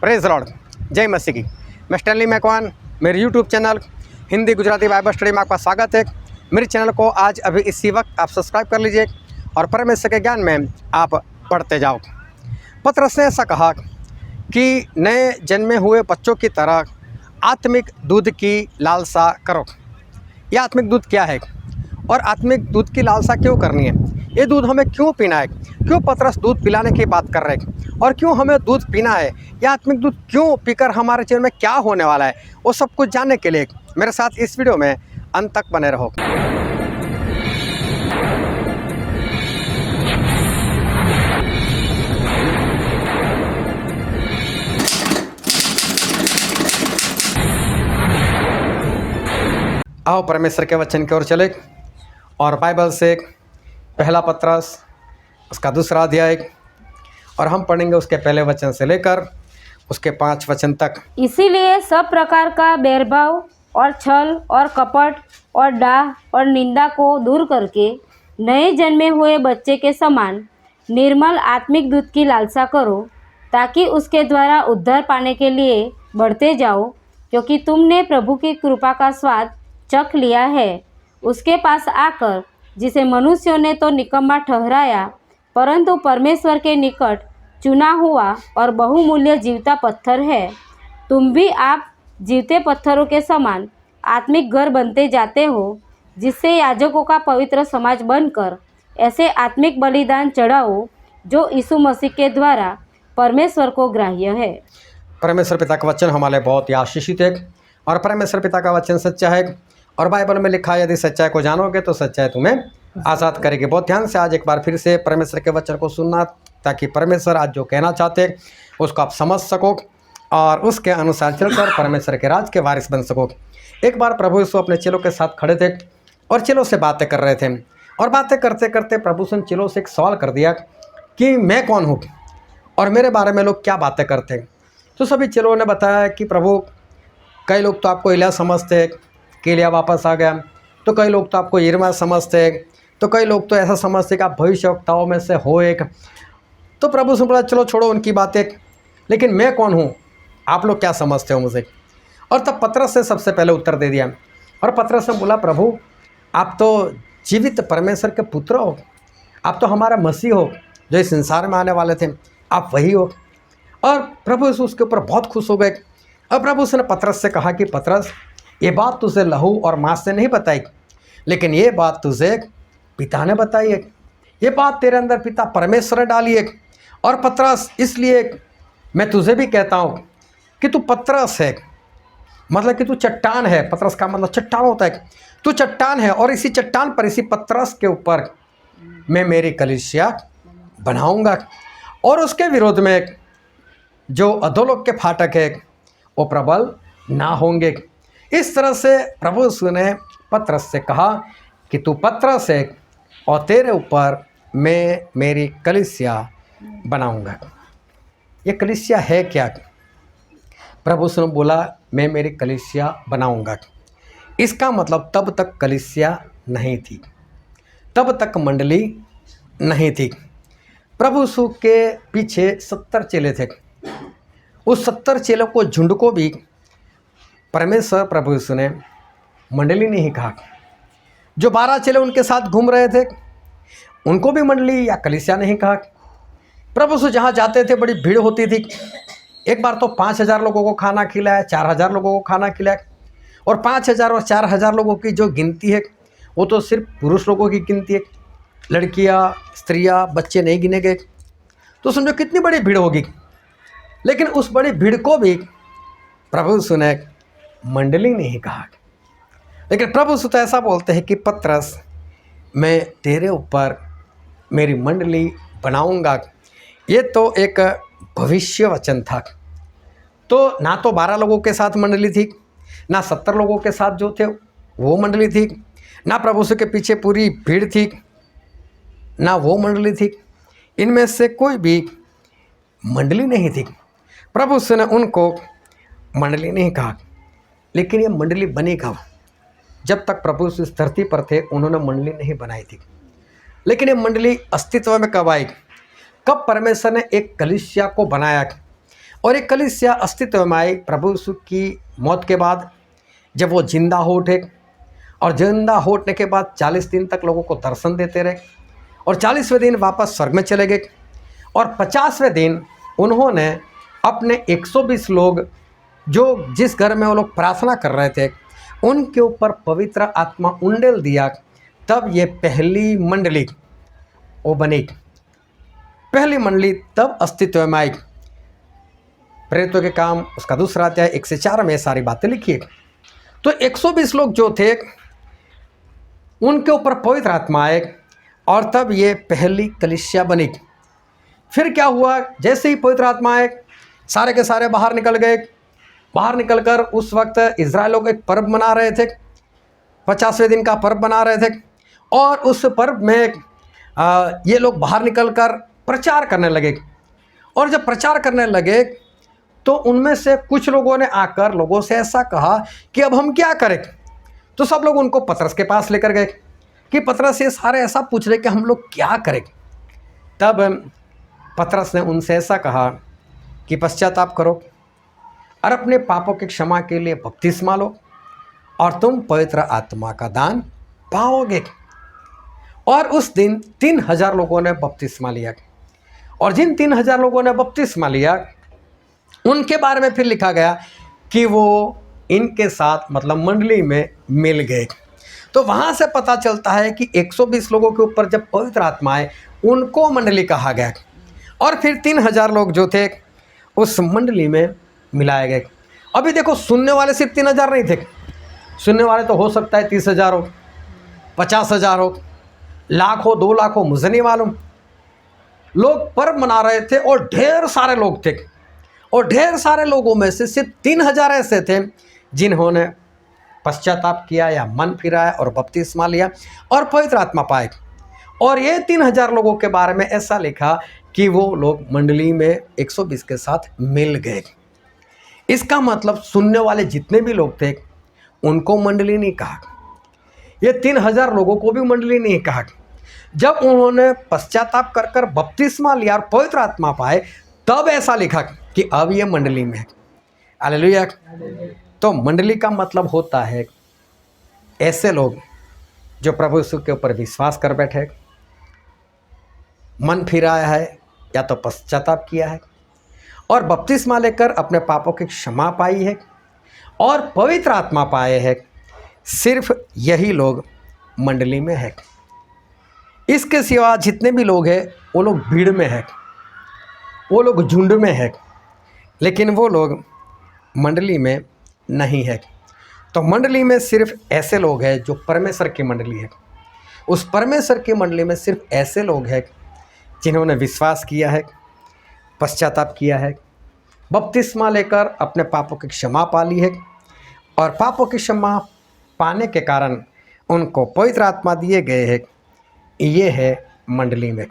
Praise Lord, जय मसीह की। मैं स्टैनली मैकवान, मेरे YouTube channel Hindi Gujarati Bible study में आपका स्वागत है। मेरे चैनल को आज अभी इसी वक्त आप सब्सक्राइब कर लीजिए और परमेश्वर के ज्ञान में आप बढ़ते जाओ। पतरस ने ऐसा कहा कि नए जन्मे हुए बच्चों की तरह आत्मिक दूध की लालसा करो। यह आत्मिक दूध क्या है और आत्मिक दूध की लालसा क्यों करनी है? ये दूध हमें क्यों पीना है? क्यों पतरस दूध पिलाने की बात कर रहे हैं और क्यों हमें दूध पीना है? यह आत्मिक दूध क्यों पीकर हमारे जीवन में क्या होने वाला है, वो सब कुछ जानने के लिए मेरे साथ इस वीडियो में अंत तक बने रहो। आओ परमेश्वर के वचन की ओर चले और बाइबल से पहला पतरस उसका दूसरा अध्याय और हम पढ़ेंगे उसके पहले वचन से लेकर उसके 5 वचन तक। इसीलिए सब प्रकार का बैरभाव और छल और कपट और डाह और निंदा को दूर करके नए जन्मे हुए बच्चे के समान निर्मल आत्मिक दूध की लालसा करो, ताकि उसके द्वारा उद्धार पाने के लिए बढ़ते जाओ, क्योंकि तुमने प्रभु की कृपा का स्वाद चख लिया है। उसके पास आकर, जिसे मनुष्यों ने तो निकम्मा ठहराया, परंतु परमेश्वर के निकट चुना हुआ और बहुमूल्य जीवता पत्थर है, तुम भी आप जीवते पत्थरों के समान आत्मिक घर बनते जाते हो, जिससे याजकों का पवित्र समाज बनकर ऐसे आत्मिक बलिदान चढ़ाओ जो यीशु मसीह के द्वारा परमेश्वर को ग्राह्य है। परमेश्वर पिता का वचन हमारे लिए बहुत ही आशीषित है और परमेश्वर पिता का वचन सच्चा है और बाइबल में लिखा है, यदि सच्चाई को जानोगे तो सच्चाई तुम्हें आज़ाद करेगी। बहुत ध्यान से आज एक बार फिर से परमेश्वर के वचन को सुनना, ताकि परमेश्वर आज जो कहना चाहते हैं उसको आप समझ सको और उसके अनुसार चलकर परमेश्वर के राज के वारिस बन सको। एक बार प्रभु यीशु अपने चेलों के साथ खड़े थे और चेलों से बातें कर रहे थे और बातें करते करते प्रभु ने चेलों से एक सवाल कर दिया कि मैं कौन हूँ और मेरे बारे में लोग क्या बातें करते हैं। तो सभी चेलों ने बताया कि प्रभु, कई लोग तो आपको एलिया समझते हैं कि एलिया वापस आ गया, तो कई लोग तो आपको यिर्मयाह समझते हैं, तो कई लोग तो ऐसा समझते कि आप भविष्यवक्ताओं में से हो एक। तो प्रभु से बोला, चलो छोड़ो उनकी बातें, लेकिन मैं कौन हूँ, आप लोग क्या समझते हो मुझे? और तब पतरस से सबसे पहले उत्तर दे दिया और पतरस ने बोला, प्रभु आप तो जीवित परमेश्वर के पुत्र हो, आप तो हमारा मसीह हो जो इस संसार में आने वाले थे, आप वही हो। और प्रभु यीशु उसके ऊपर बहुत खुश हो गए। अब प्रभु उसने पतरस से कहा कि पतरस, ये बात तुझे लहू और मांस से नहीं बताई, लेकिन ये बात तुझे पिता ने बताई है। ये बात तेरे अंदर पिता परमेश्वर ने डाली है। और पतरस, इसलिए मैं तुझे भी कहता हूँ कि तू पतरस है, मतलब कि तू चट्टान है। पतरस का मतलब चट्टान होता है। तू चट्टान है और इसी चट्टान पर, इसी पतरस के ऊपर मैं मेरी कलीसिया बनाऊंगा और उसके विरोध में जो अधोलोक के फाटक है वो प्रबल ना होंगे। इस तरह से प्रभु यीशु ने पतरस से कहा कि तू पतरस है और तेरे ऊपर मैं मेरी कलीसिया बनाऊंगा। ये कलीसिया है क्या? प्रभु यीशु ने बोला, मैं मेरी कलीसिया बनाऊंगा। इसका मतलब तब तक कलीसिया नहीं थी, तब तक मंडली नहीं थी। प्रभु यीशु के पीछे 70 चेले थे। उस 70 चेलों को, झुंड को भी परमेश्वर प्रभु यीशु ने मंडली नहीं कहा। जो 12 चेले उनके साथ घूम रहे थे उनको भी मंडली या कलीसिया नहीं कहा। प्रभु यीशु जहाँ जाते थे बड़ी भीड़ होती थी। एक बार तो 5000 लोगों को खाना खिलाया, 4000 लोगों को खाना खिलाया। और 5000 और 4000 लोगों की जो गिनती है वो तो सिर्फ पुरुष लोगों की गिनती है, लड़कियाँ, स्त्रियाँ, बच्चे नहीं गिने गए। तो समझो कितनी बड़ी भीड़ होगी। लेकिन उस बड़ी भीड़ को भी प्रभु यीशु ने मंडली नहीं कहा। लेकिन प्रभु यीशु तो ऐसा बोलते हैं कि पतरस, मैं तेरे ऊपर मेरी मंडली बनाऊंगा। ये तो एक भविष्य वचन था। तो ना तो 12 लोगों के साथ मंडली थी, ना 70 लोगों के साथ जो थे वो मंडली थी, ना प्रभु यीशु के पीछे पूरी भीड़ थी, ना वो मंडली थी। इनमें से कोई भी मंडली नहीं थी। प्रभु यीशु ने उनको मंडली नहीं कहा। लेकिन ये मंडली बनी कब? जब तक प्रभु यीशु इस धरती पर थे उन्होंने मंडली नहीं बनाई थी। लेकिन ये मंडली अस्तित्व में कब आई? कब परमेश्वर ने एक कलीसिया को बनाया और एक कलीसिया अस्तित्व में आई प्रभु यीशु की मौत के बाद, जब वो जिंदा हो उठे। और जिंदा हो उठने के बाद 40 दिन तक लोगों को दर्शन देते रहे और 40वें दिन वापस स्वर्ग में चले गए। और 50वें दिन उन्होंने अपने 120 लोग, जो जिस घर में वो लोग प्रार्थना कर रहे थे, उनके ऊपर पवित्र आत्मा उंडेल दिया। तब ये पहली मंडली वो बनी, पहली मंडली तब अस्तित्व में आई। प्रेरितों के काम उसका दूसरा अध्याय 1 से 4 में सारी बातें लिखी है। तो 120 लोग जो थे उनके ऊपर पवित्र आत्मा आए और तब ये पहली कलीसिया बनी। फिर क्या हुआ, जैसे ही पवित्र आत्मा आए सारे के सारे बाहर निकल गए। बाहर निकलकर उस वक्त इज़राइल लोग एक पर्व मना रहे थे, 50वें दिन का पर्व मना रहे थे। और उस पर्व में ये लोग बाहर निकलकर प्रचार करने लगे। और जब प्रचार करने लगे तो उनमें से कुछ लोगों ने आकर लोगों से ऐसा कहा कि अब हम क्या करें। तो सब लोग उनको पतरस के पास लेकर गए कि पतरस ये सारे ऐसा पूछ रहे कि हम लोग क्या करें। तब पतरस ने उनसे ऐसा कहा कि पश्चाताप करो और अपने पापों की क्षमा के लिए बपतिस्मा लो और तुम पवित्र आत्मा का दान पाओगे। और उस दिन 3000 लोगों ने बपतिस्मा लिया। और जिन 3000 लोगों ने बपतिस्मा लिया उनके बारे में फिर लिखा गया कि वो इनके साथ मतलब मंडली में मिल गए। तो वहाँ से पता चलता है कि 120 लोगों के ऊपर जब पवित्र आत्मा आए उनको मंडली कहा गया। और फिर 3000 लोग जो थे उस मंडली में मिलाए गए। अभी देखो, सुनने वाले सिर्फ 3000 नहीं थे, सुनने वाले तो हो सकता है 30,000 हो, 50,000 हो, लाख हो, 2 लाख हो, मुझे नहीं मालूम। लोग पर्व मना रहे थे और ढेर सारे लोग थे। और ढेर सारे लोगों में से सिर्फ 3000 ऐसे थे जिन्होंने पश्चाताप किया या मन फिराया और बपतिस्मा लिया और पवित्र आत्मा पाए। और ये 3000 लोगों के बारे में ऐसा लिखा कि वो लोग मंडली में 120 के साथ मिल गए। इसका मतलब सुनने वाले जितने भी लोग थे उनको मंडली नहीं कहा, ये 3000 लोगों को भी मंडली नहीं कहा। जब उन्होंने पश्चाताप कर कर बपतिस्मा लिया और पवित्र आत्मा पाए तब ऐसा लिखा कि अब ये मंडली में है। हालेलुया। तो मंडली का मतलब होता है ऐसे लोग जो प्रभु यीशु के ऊपर विश्वास कर बैठे, मन फिराया है या तो पश्चाताप किया है और बपतिस्मा लेकर अपने पापों की क्षमा पाई है और पवित्र आत्मा पाए हैं। सिर्फ यही लोग मंडली में है। इसके सिवा जितने भी लोग हैं वो लोग भीड़ में है, वो लोग झुंड में है, लेकिन वो लोग मंडली में नहीं है। तो मंडली में सिर्फ ऐसे लोग हैं जो परमेश्वर की मंडली है। उस परमेश्वर की मंडली में सिर्फ ऐसे लोग हैं जिन्होंने विश्वास किया है, पश्चाताप किया है, बपतिस्मा लेकर अपने पापों की क्षमा पा ली है और पापों की क्षमा पाने के कारण उनको पवित्र आत्मा दिए गए हैं। ये है मंडली में,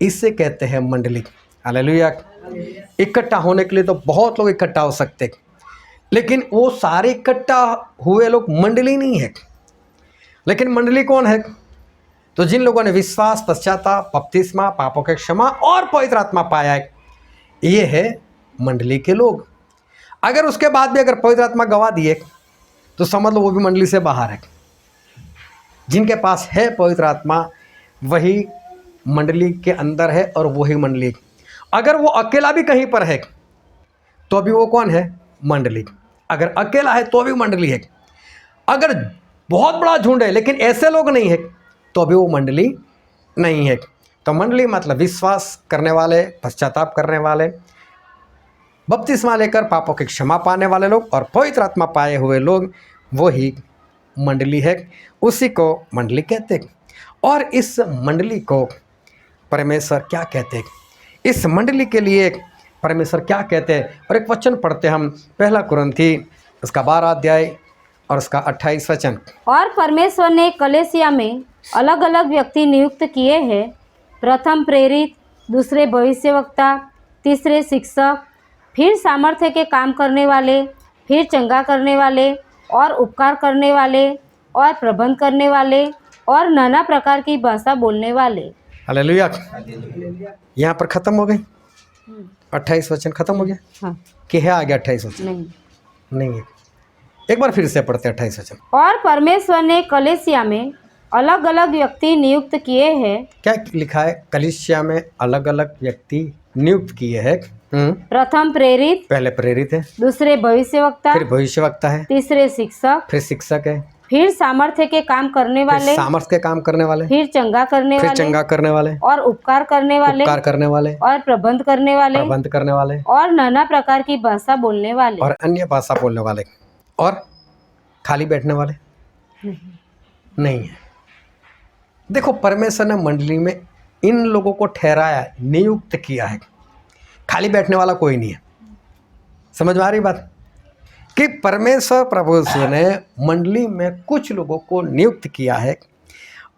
इससे कहते हैं मंडली। हालेलुया। इकट्ठा होने के लिए तो बहुत लोग इकट्ठा हो सकते, लेकिन वो सारे इकट्ठा हुए लोग मंडली नहीं है। लेकिन मंडली कौन है? तो जिन लोगों ने विश्वास, पश्चाताप, बपतिस्मा, पापों की क्षमा और पवित्र आत्मा पाया है, ये है मंडली के लोग। अगर उसके बाद भी अगर पवित्र आत्मा गवा दिए तो समझ लो वो भी मंडली से बाहर है। जिनके पास है पवित्र आत्मा वही मंडली के अंदर है और वही मंडली। अगर वो अकेला भी कहीं पर है तो भी वो कौन है? मंडली। अगर अकेला है तो भी मंडली है। अगर बहुत बड़ा झुंड है लेकिन ऐसे लोग नहीं है तो भी वो मंडली नहीं है। तो मंडली मतलब विश्वास करने वाले, पश्चाताप करने वाले, बपतिस्मा लेकर पापों की क्षमा पाने वाले लोग और पवित्र आत्मा पाए हुए लोग, वही मंडली है। उसी को मंडली कहते हैं। और इस मंडली को परमेश्वर क्या कहते हैं? इस मंडली के लिए परमेश्वर क्या कहते हैं? और एक वचन पढ़ते हम, 1 कुरिन्थी उसका 12 अध्याय और उसका 28 वचन। और परमेश्वर ने कलीसिया में अलग अलग व्यक्ति नियुक्त किए हैं, प्रथम प्रेरित, दूसरे भविष्यवक्ता, तीसरे शिक्षक, फिर सामर्थ्य के काम करने वाले, फिर चंगा करने वाले और उपकार करने वाले और प्रबंध करने वाले और नाना प्रकार की भाषा बोलने वाले। हालेलुया। यहाँ पर ख़त्म हो गई। 28 वचन खत्म हो गया हाँ कि है आगे 28 वचन? नहीं। नहीं है। एक बार फिर से पढ़ते 28 वचन। और परमेश्वर ने कलीसिया में अलग अलग व्यक्ति नियुक्त किए हैं। क्या लिखा है? कलीसिया में अलग अलग व्यक्ति नियुक्त किए हैं। प्रथम प्रेरित, पहले प्रेरित है, दूसरे भविष्यवक्ता, फिर भविष्यवक्ता है, तीसरे शिक्षक, फिर शिक्षक है, फिर सामर्थ्य के काम करने फिर वाले, सामर्थ के काम करने वाले, फिर चंगा करने फिर वाले, चंगा करने वाले, और उपकार करने वाले, उपकार करने वाले, और प्रबंध करने वाले, प्रबंध करने वाले, और नाना प्रकार की भाषा बोलने वाले। और अन्य भाषा बोलने वाले। और खाली बैठने वाले नहीं है। देखो, परमेश्वर ने मंडली में इन लोगों को ठहराया, नियुक्त किया है। खाली बैठने वाला कोई नहीं है। समझ में आ रही बात कि परमेश्वर प्रभु ने मंडली में कुछ लोगों को नियुक्त किया है,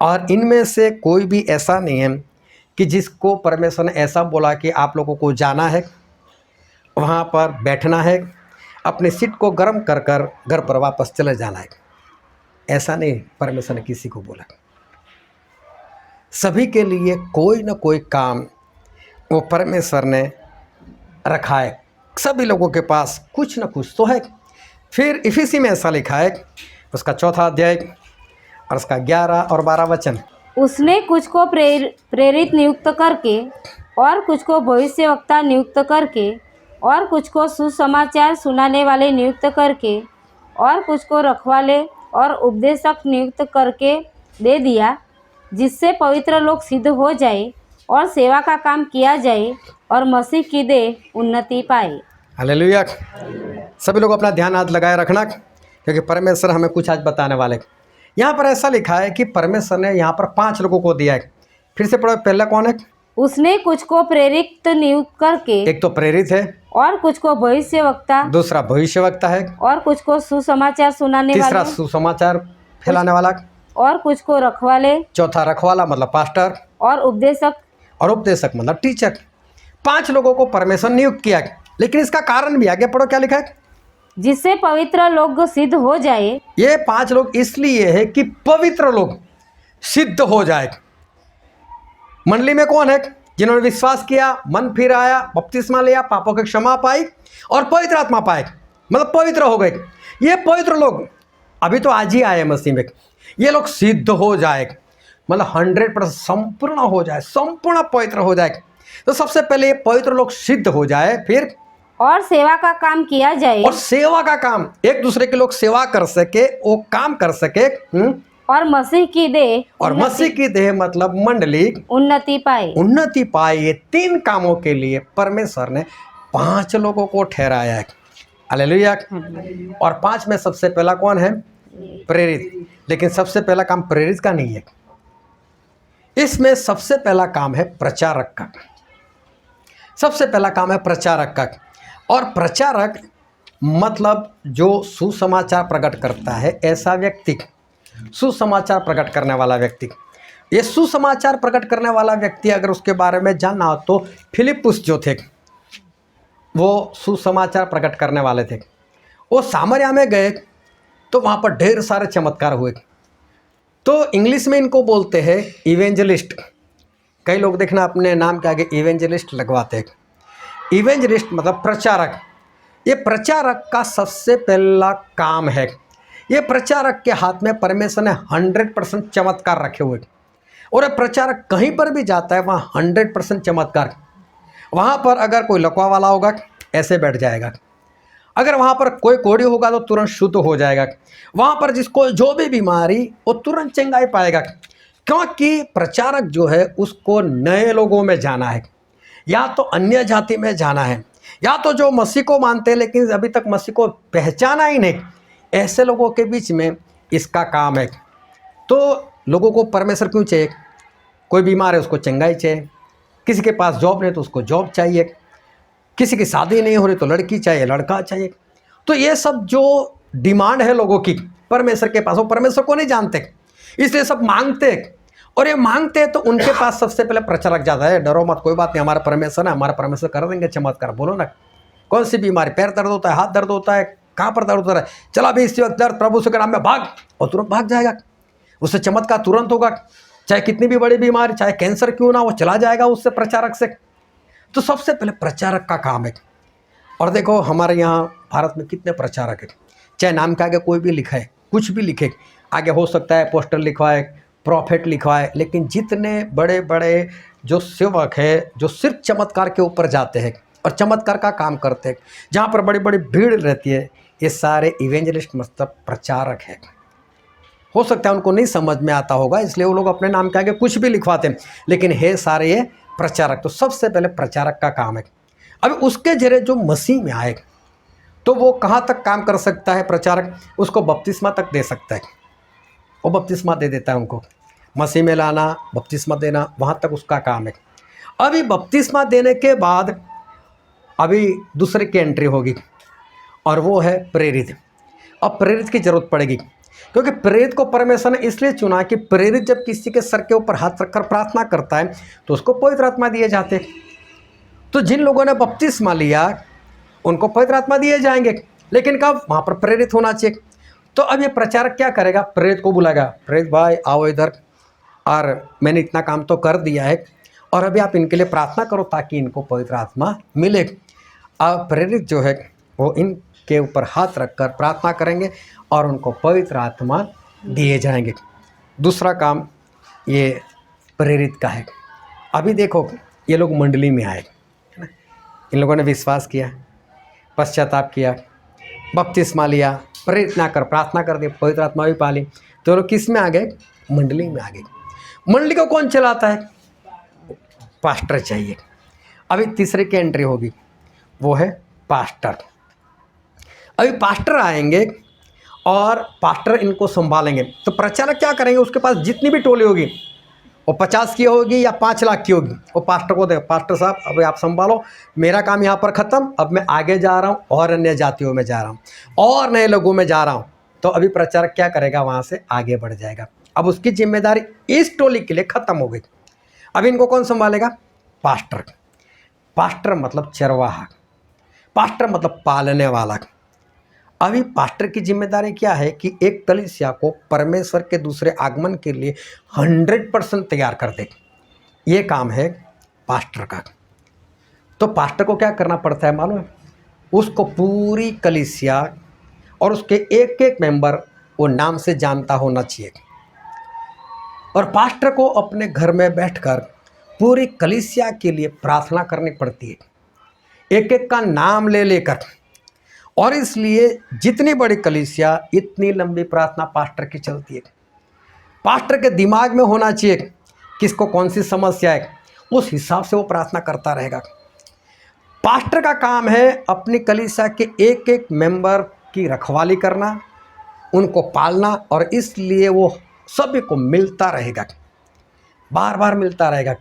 और इनमें से कोई भी ऐसा नहीं है कि जिसको परमेश्वर ने ऐसा बोला कि आप लोगों को जाना है, वहाँ पर बैठना है, अपनी सीट को गर्म कर कर घर पर वापस चले जाना है। ऐसा नहीं परमेश्वर ने किसी को बोला। सभी के लिए कोई ना कोई काम वो परमेश्वर ने रखा है। सभी लोगों के पास कुछ न कुछ तो है। फिर इफिसी में ऐसा लिखा है, उसका 4 अध्याय और उसका 11 और 12 वचन। उसने कुछ को प्रेरित नियुक्त करके, और कुछ को भविष्यवक्ता नियुक्त करके, और कुछ को सुसमाचार सुनाने वाले नियुक्त करके, और कुछ को रखवाले और उपदेशक नियुक्त करके दे दिया, जिससे पवित्र लोग सिद्ध हो जाए और सेवा का काम किया जाए और मसीह की देह उन्नति पाए। हालेलुया। सभी लोग अपना ध्यान हाथ लगाए रखना, क्योंकि परमेश्वर हमें कुछ आज बताने वाले। यहाँ पर ऐसा लिखा है कि परमेश्वर ने यहाँ पर 5 लोगों को दिया है। फिर से पढ़ो, पहला कौन है? उसने कुछ को प्रेरित नियुक्त करके, एक तो प्रेरित है, और कुछ को भविष्यवक्ता, दूसरा भविष्यवक्ता है, और कुछ को सुसमाचार सुनाने तीसरा वाले, सुसमाचार फैलाने वाला, और कुछ को रखवाले, चौथा रखवाला मतलब पास्टर, और उपदेशक, और उपदेशक मतलब टीचर। 5 लोगों को परमेश्वर नियुक्त किया है। लेकिन इसका कारण भी आगे पढ़ो, क्या लिखा है? जिससे पवित्र लोग सिद्ध हो जाए। ये 5 लोग इसलिए है कि पवित्र लोग सिद्ध हो जाए। मंडली में कौन है? जिन्होंने विश्वास किया, मन फिर आया, बपतिस्मा लिया, पापों की क्षमा पाई और पवित्र आत्मा पाए, मतलब पवित्र हो गए। ये पवित्र लोग अभी तो आज ही आए मसीह में। ये लोग सिद्ध हो जाए, मतलब 100% संपूर्ण हो जाए, संपूर्ण पवित्र हो जाए। तो सबसे पहले ये पवित्र लोग सिद्ध हो जाए, फिर और सेवा का काम किया जाए, और सेवा का काम, एक दूसरे के लोग सेवा कर सके, वो काम कर सके। और मसीह की देह, और मसीह की देह मतलब मंडली उन्नति पाए। उन्नति पाए। ये 3 कामों के लिए परमेश्वर ने 5 लोगों को ठहराया है। हालेलुया। और 5 में सबसे पहला कौन है? प्रेरित। लेकिन सबसे पहला काम प्रेरित का नहीं है। इसमें सबसे पहला काम है प्रचारक का। सबसे पहला काम है प्रचारक का। और प्रचारक मतलब जो सुसमाचार प्रकट करता है, ऐसा व्यक्ति, सुसमाचार प्रकट करने वाला व्यक्ति। ये सुसमाचार प्रकट करने वाला व्यक्ति अगर उसके बारे में जानना हो तो फिलिपुस जो थे, वो सुसमाचार प्रकट करने वाले थे। वो सामरिया में गए तो वहाँ पर ढेर सारे चमत्कार हुए। तो इंग्लिश में इनको बोलते हैं इवेंजलिस्ट। कई लोग देखना अपने नाम के आगे इवेंजलिस्ट लगवाते हैं। इवेंजलिस्ट मतलब प्रचारक। ये प्रचारक का सबसे पहला काम है। ये प्रचारक के हाथ में परमेश्वर ने 100% चमत्कार रखे हुए, और ये प्रचारक कहीं पर भी जाता है वहाँ 100% चमत्कार। वहाँ पर अगर कोई लकवा वाला होगा ऐसे बैठ जाएगा, अगर वहाँ पर कोई कोढ़ी होगा तो तुरंत शुद्ध हो जाएगा, वहाँ पर जिसको जो भी बीमारी वो तुरंत चंगाई पाएगा। क्योंकि प्रचारक जो है उसको नए लोगों में जाना है, या तो अन्य जाति में जाना है, या तो जो मसीह को मानते हैं लेकिन अभी तक मसीह को पहचाना ही नहीं, ऐसे लोगों के बीच में इसका काम है। तो लोगों को परमेश्वर क्यों चाहिए? कोई बीमार है उसको चंगाई चाहिए, किसी के पास जॉब नहीं तो उसको जॉब चाहिए, किसी की शादी नहीं हो रही तो लड़की चाहिए, लड़का चाहिए। तो ये सब जो डिमांड है लोगों की परमेश्वर के पास, वो परमेश्वर को नहीं जानते, इसलिए सब मांगते। और ये मांगते हैं तो उनके पास सबसे पहले प्रचारक जाता है। डरो मत, कोई बात नहीं, हमारा परमेश्वर है, हमारा परमेश्वर कर देंगे चमत्कार। बोलो ना, कौन सी बीमारी? पैर दर्द होता है, हाथ दर्द होता है, कहाँ पर दर्द होता है? चला अभी इस वक्त दर्द प्रभु के नाम में भाग, और तुरंत भाग जाएगा। उससे चमत्कार तुरंत होगा। चाहे कितनी भी बड़ी बीमारी, चाहे कैंसर क्यों ना, वो चला जाएगा उससे प्रचारक से। तो सबसे पहले प्रचारक का काम है। और देखो हमारे यहाँ भारत में कितने प्रचारक हैं, चाहे नाम के आगे कोई भी लिखा है, कुछ भी लिखे, आगे हो सकता है पोस्टर लिखवाए, प्रॉफिट लिखवाए, लेकिन जितने बड़े बड़े जो सेवक है जो सिर्फ चमत्कार के ऊपर जाते हैं और चमत्कार का काम करते हैं, जहाँ पर बड़ी बड़ी भीड़ रहती है, ये सारे इवेंजलिस्ट मतलब प्रचारक हैं। हो सकता है उनको नहीं समझ में आता होगा, इसलिए वो लोग अपने नाम के आगे कुछ भी लिखवाते हैं, लेकिन है सारे ये प्रचारक। तो सबसे पहले प्रचारक का काम है। अब उसके जरिए जो मसीह में आए तो वो कहाँ तक काम कर सकता है प्रचारक, उसको बपतिस्मा तक दे सकता है। वो बपतिस्मा दे देता है उनको, मसीह में लाना, बपतिस्मा देना, वहाँ तक उसका काम है। अभी बपतिस्मा देने के बाद अभी दूसरे की एंट्री होगी और वो है प्रेरित। अब प्रेरित की जरूरत पड़ेगी, क्योंकि प्रेरित को परमेश्वर ने इसलिए चुना कि प्रेरित जब किसी के सर के ऊपर हाथ रखकर प्रार्थना करता है तो उसको पवित्र आत्मा दिए जाते हैं। तो जिन लोगों ने बपतिस्मा लिया उनको पवित्र आत्मा दिए जाएंगे, लेकिन कब, वहाँ पर प्रेरित होना चाहिए। तो अब ये प्रचारक क्या करेगा, प्रेरित को बुलाएगा, प्रेरित भाई आओ इधर, और मैंने इतना काम तो कर दिया है और अभी आप इनके लिए प्रार्थना करो ताकि इनको पवित्र आत्मा मिले। अब प्रेरित जो है वो इनके ऊपर हाथ रखकर प्रार्थना करेंगे और उनको पवित्र आत्मा दिए जाएंगे। दूसरा काम ये प्रेरित का है। अभी देखो ये लोग मंडली में आए, है ना, इन लोगों ने विश्वास किया, पश्चाताप किया, बपतिस्मा लिया, प्रेरित ना कर प्रार्थना कर दी, पवित्र आत्मा भी पा ली, तो लोग किस में आ गए, मंडली में आ गए। मंडली को कौन चलाता है, पास्टर चाहिए। अभी तीसरे की एंट्री होगी, वो है पास्टर। अभी पास्टर आएंगे और पास्टर इनको संभालेंगे। तो प्रचारक क्या करेंगे, उसके पास जितनी भी टोली होगी, वो 50 की होगी या 5 लाख की होगी, वो पास्टर को दे, पास्टर साहब अभी आप संभालो, मेरा काम यहाँ पर ख़त्म, अब मैं आगे जा रहा हूँ और अन्य जातियों में जा रहा हूँ और नए लोगों में जा रहा हूँ। तो अभी प्रचारक क्या करेगा, वहाँ से आगे बढ़ जाएगा। अब उसकी जिम्मेदारी इस टोली के लिए ख़त्म हो गई। अब इनको कौन संभालेगा, पास्टर। पास्टर मतलब चरवाहा, पास्टर मतलब पालने वाला। अभी पास्टर की जिम्मेदारी क्या है कि एक कलीसिया को परमेश्वर के दूसरे आगमन के लिए 100% तैयार कर दे। ये काम है पास्टर का। तो पास्टर को क्या करना पड़ता है मालूम है, उसको पूरी कलीसिया और उसके एक एक मेंबर वो नाम से जानता होना चाहिए। और पास्टर को अपने घर में बैठकर पूरी कलीसिया के लिए प्रार्थना करनी पड़ती है, एक एक का नाम ले लेकर। और इसलिए जितनी बड़ी कलीसिया इतनी लंबी प्रार्थना पास्टर की चलती है। पास्टर के दिमाग में होना चाहिए किसको कौन सी समस्या है, उस हिसाब से वो प्रार्थना करता रहेगा। पास्टर का काम है अपनी कलीसिया के एक एक मेंबर की रखवाली करना, उनको पालना, और इसलिए वो सभी को मिलता रहेगा, बार बार मिलता रहेगा,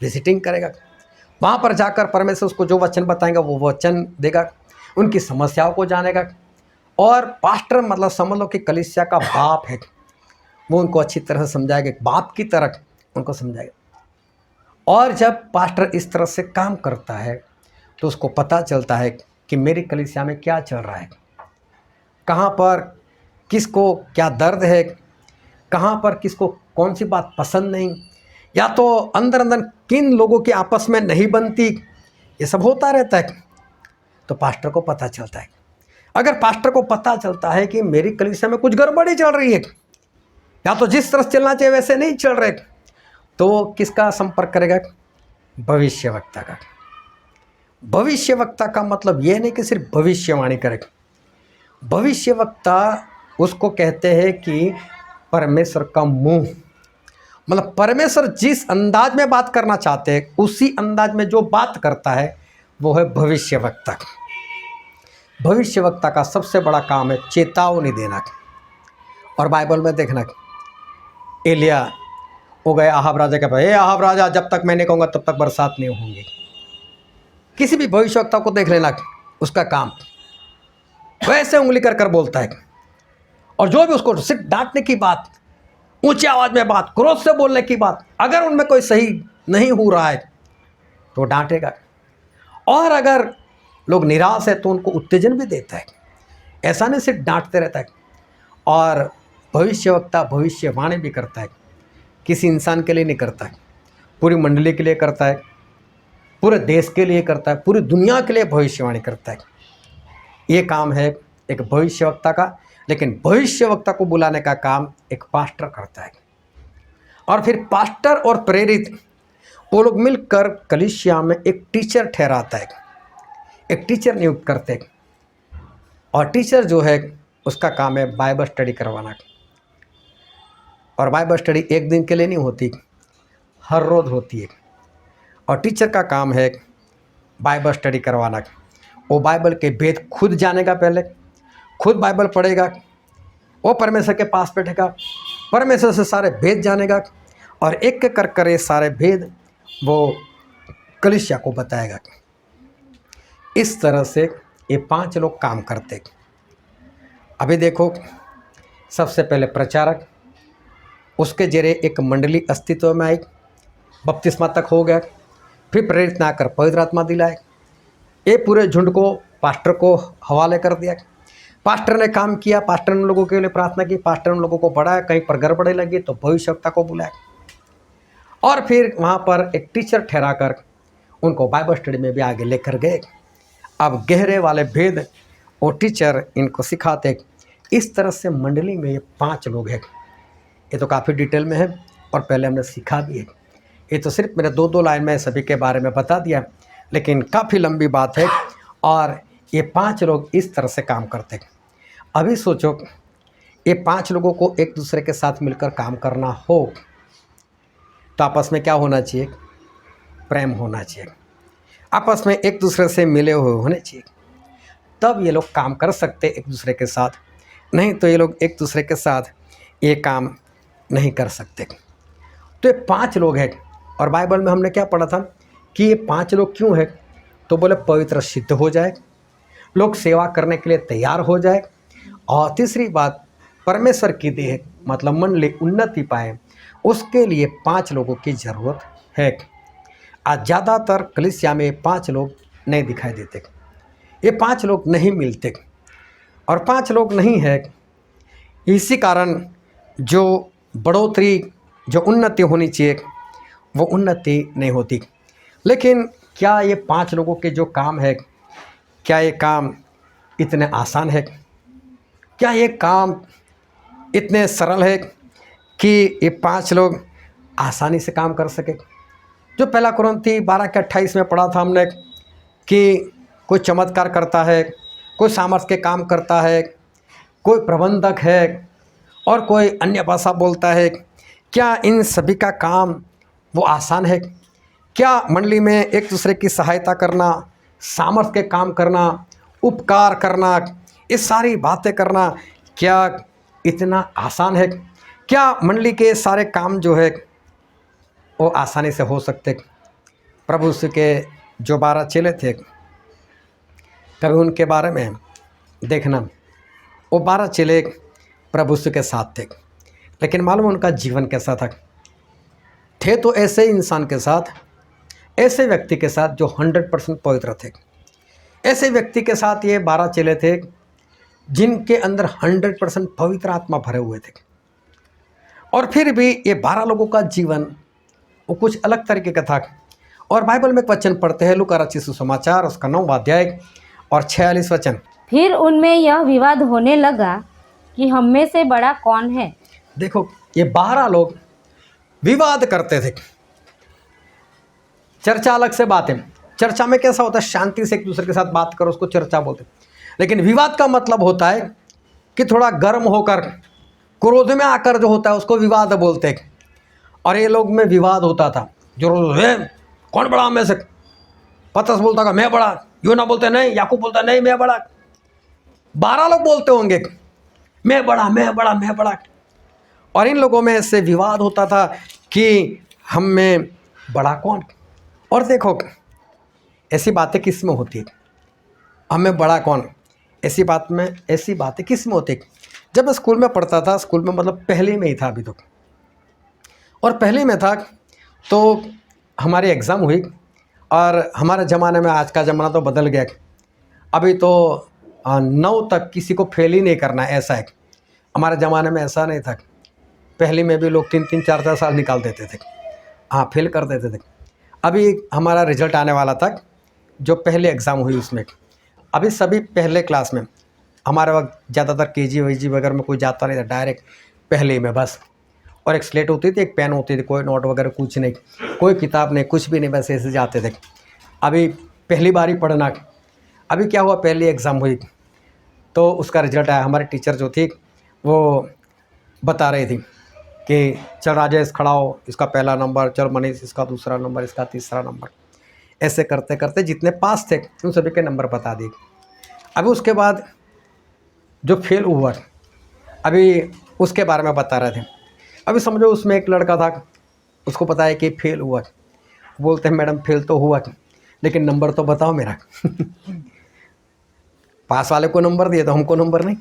विजिटिंग करेगा, वहाँ पर जाकर परमेश्वर उसको जो वचन बताएंगे वो वचन देगा, उनकी समस्याओं को जानेगा। और पास्टर मतलब समझ लो कि कलीसिया का बाप है, वो उनको अच्छी तरह से समझाएगा, बाप की तरह उनको समझाएगा। और जब पास्टर इस तरह से काम करता है तो उसको पता चलता है कि मेरी कलीसिया में क्या चल रहा है, कहाँ पर किसको क्या दर्द है, कहाँ पर किसको कौन सी बात पसंद नहीं, या तो अंदर अंदर किन लोगों की आपस में नहीं बनती, ये सब होता रहता है। तो पास्टर को पता चलता है। अगर पास्टर को पता चलता है कि मेरी कलीसिया में कुछ गड़बड़ी चल रही है, या तो जिस तरह चलना चाहिए वैसे नहीं चल रहे, तो किसका संपर्क करेगा, भविष्यवक्ता का। भविष्यवक्ता का मतलब ये नहीं कि सिर्फ भविष्यवाणी करे। भविष्यवक्ता उसको कहते हैं कि परमेश्वर का मुंह, मतलब परमेश्वर जिस अंदाज में बात करना चाहते हैं उसी अंदाज में जो बात करता है वो है भविष्यवक्ता। भविष्यवक्ता का सबसे बड़ा काम है चेतावनी देना। और बाइबल में देखना, एलिया हो गए अहाब राजा के पास, ए अहाब राजा, जब तक मैं नहीं कहूँगा तब तक बरसात नहीं होंगी। किसी भी भविष्यवक्ता को देख लेना, उसका काम वैसे उंगली कर कर बोलता है, और जो भी उसको सिर्फ डांटने की बात, ऊंची आवाज़ में बात, क्रोध से बोलने की बात, अगर उनमें कोई सही नहीं हो रहा है तो डांटेगा। और अगर लोग निराश है तो उनको उत्तेजन भी देता है, ऐसा नहीं सिर्फ डांटते रहता है। और भविष्यवक्ता भविष्यवाणी भी करता है, किसी इंसान के लिए नहीं करता है, पूरी मंडली के लिए करता है, पूरे देश के लिए करता है, पूरी दुनिया के लिए भविष्यवाणी करता है। ये काम है एक भविष्यवक्ता का, लेकिन भविष्यवक्ता को बुलाने का काम एक पास्टर करता है। और फिर पास्टर और प्रेरित वो लोग मिलकर कलीसिया में एक टीचर ठहराता है, एक टीचर नियुक्त करते हैं। और टीचर जो है उसका काम है बाइबल स्टडी करवाना। और बाइबल स्टडी एक दिन के लिए नहीं होती, हर रोज़ होती है। और टीचर का काम है बाइबल स्टडी करवाना। वो बाइबल के भेद खुद जानेगा, पहले खुद बाइबल पढ़ेगा, वो परमेश्वर के पास बैठेगा, परमेश्वर से सारे भेद जानेगा और एक एक कर ये सारे भेद वो कलीसिया को बताएगा। इस तरह से ये 5 लोग काम करते। अभी देखो, सबसे पहले प्रचारक, उसके जरिए एक मंडली अस्तित्व में आई, बपतिस्मा तक हो गया, फिर प्रेरित ना कर पवित्र आत्मा दिलाए, ये पूरे झुंड को पास्टर को हवाले कर दिया। पास्टर ने काम किया, पास्टर ने लोगों के लिए प्रार्थना की, पास्टर ने लोगों को बढ़ाया, कहीं पर गड़बड़ी लगी तो भविष्यवक्ता को बुलाया और फिर वहाँ पर एक टीचर ठहरा कर उनको बाइबल स्टडी में भी आगे लेकर गए। अब गहरे वाले भेद वो टीचर इनको सिखाते। इस तरह से मंडली में ये 5 लोग हैं। ये तो काफ़ी डिटेल में है और पहले हमने सीखा भी है। ये तो सिर्फ मेरे 2 लाइन में सभी के बारे में बता दिया, लेकिन काफ़ी लंबी बात है। और ये 5 लोग इस तरह से काम करते हैं। अभी सोचो, ये 5 लोगों को एक दूसरे के साथ मिलकर काम करना हो तो आपस में क्या होना चाहिए? प्रेम होना चाहिए, आपस में एक दूसरे से मिले हुए होने चाहिए, तब ये लोग काम कर सकते एक दूसरे के साथ। नहीं तो ये लोग एक दूसरे के साथ ये काम नहीं कर सकते। तो ये 5 लोग हैं। और बाइबल में हमने क्या पढ़ा था कि ये 5 लोग क्यों हैं? तो बोले पवित्र सिद्ध हो जाए, लोग सेवा करने के लिए तैयार हो जाए, और तीसरी बात परमेश्वर की देह मतलब मंडली उन्नति पाए, उसके लिए 5 लोगों की ज़रूरत है। आज ज़्यादातर कलीसिया में 5 लोग नहीं दिखाई देते, ये 5 लोग नहीं मिलते। और 5 लोग नहीं है, इसी कारण जो बढ़ोतरी, जो उन्नति होनी चाहिए वो उन्नति नहीं होती। लेकिन क्या ये 5 लोगों के जो काम है, क्या ये काम इतने आसान है? क्या ये काम इतने सरल है कि ये 5 लोग आसानी से काम कर सके? जो पहला कुरिन्थी 12 के 28 में पढ़ा था हमने कि कोई चमत्कार करता है, कोई सामर्थ्य के काम करता है, कोई प्रबंधक है और कोई अन्य भाषा बोलता है, क्या इन सभी का काम वो आसान है? क्या मंडली में एक दूसरे की सहायता करना, सामर्थ्य के काम करना, उपकार करना, ये सारी बातें करना क्या इतना आसान है? क्या मंडली के सारे काम जो है वो आसानी से हो सकते? प्रभु यीशु के जो 12 चेले थे, कभी उनके बारे में देखना, वो 12 चेले प्रभु यीशु के साथ थे, लेकिन मालूम उनका जीवन कैसा था? थे तो ऐसे इंसान के साथ, ऐसे व्यक्ति के साथ जो 100% पवित्र थे। ऐसे व्यक्ति के साथ ये 12 चेले थे जिनके अंदर 100% पवित्र आत्मा भरे हुए थे। और फिर भी ये 12 लोगों का जीवन वो कुछ अलग तरीके का था। और बाइबल में एक वचन पढ़ते हैं, लूका रचित सुसमाचार उसका 9वां अध्याय और 46 वचन। फिर उनमें यह विवाद होने लगा कि हम में से बड़ा कौन है। देखो, ये 12 लोग विवाद करते थे। चर्चा अलग से बात है। चर्चा में कैसा होता है? शांति से एक दूसरे के साथ बात करो, उसको चर्चा बोलते हैं। लेकिन विवाद का मतलब होता है कि थोड़ा गर्म होकर, क्रोध में आकर जो होता है उसको विवाद बोलते हैं। और ये लोग में विवाद होता था। जो कौन बड़ा में से? पतरस बोलता था मैं बड़ा, यूहन्ना बोलते नहीं, याकूब बोलता नहीं मैं बड़ा। 12 लोग बोलते होंगे मैं बड़ा, मैं बड़ा, मैं बड़ा। और इन लोगों में ऐसे विवाद होता था कि हम में बड़ा कौन? और देखो, ऐसी बातें किस में होती है? हमें बड़ा कौन, ऐसी बातें किस में होती है? जब मैं स्कूल में पढ़ता था, स्कूल में मतलब पहले में ही था अभी तो, और पहले में था तो हमारी एग्ज़ाम हुई। और हमारे ज़माने में, आज का ज़माना तो बदल गया, अभी तो 9 तक किसी को फेल ही नहीं करना, ऐसा है। हमारे ज़माने में ऐसा नहीं था। पहली में भी लोग 3-3, 4-4 साल निकाल देते थे, हाँ फेल कर देते थे। अभी हमारा रिजल्ट आने वाला था, जो पहले एग्ज़ाम हुई उसमें। अभी सभी पहले क्लास में, हमारे वक्त ज़्यादातर केजी वेजी वगैरह में कोई जाता नहीं था, डायरेक्ट पहले में बस। और एक स्लेट होती थी, एक पेन होती थी, कोई नोट वगैरह कुछ नहीं, कोई किताब नहीं, कुछ भी नहीं, बस ऐसे जाते थे। अभी पहली बार ही पढ़ना। अभी क्या हुआ, पहली एग्ज़ाम हुई तो उसका रिजल्ट आया। हमारी टीचर जो थी वो बता रही थी कि चल राजेश खड़ा हो, इसका पहला नंबर, चल मनीष इसका दूसरा नंबर, इसका तीसरा नंबर। ऐसे करते करते जितने पास थे उन सभी के नंबर बता दिए। अभी उसके बाद जो फेल हुआ, अभी उसके बारे में बता रहे थे। अभी समझो उसमें एक लड़का था, उसको पता है कि फेल हुआ। बोलते हैं मैडम फेल तो हुआ, लेकिन नंबर तो बताओ मेरा। पास वाले को नंबर दिए तो हमको नंबर नहीं।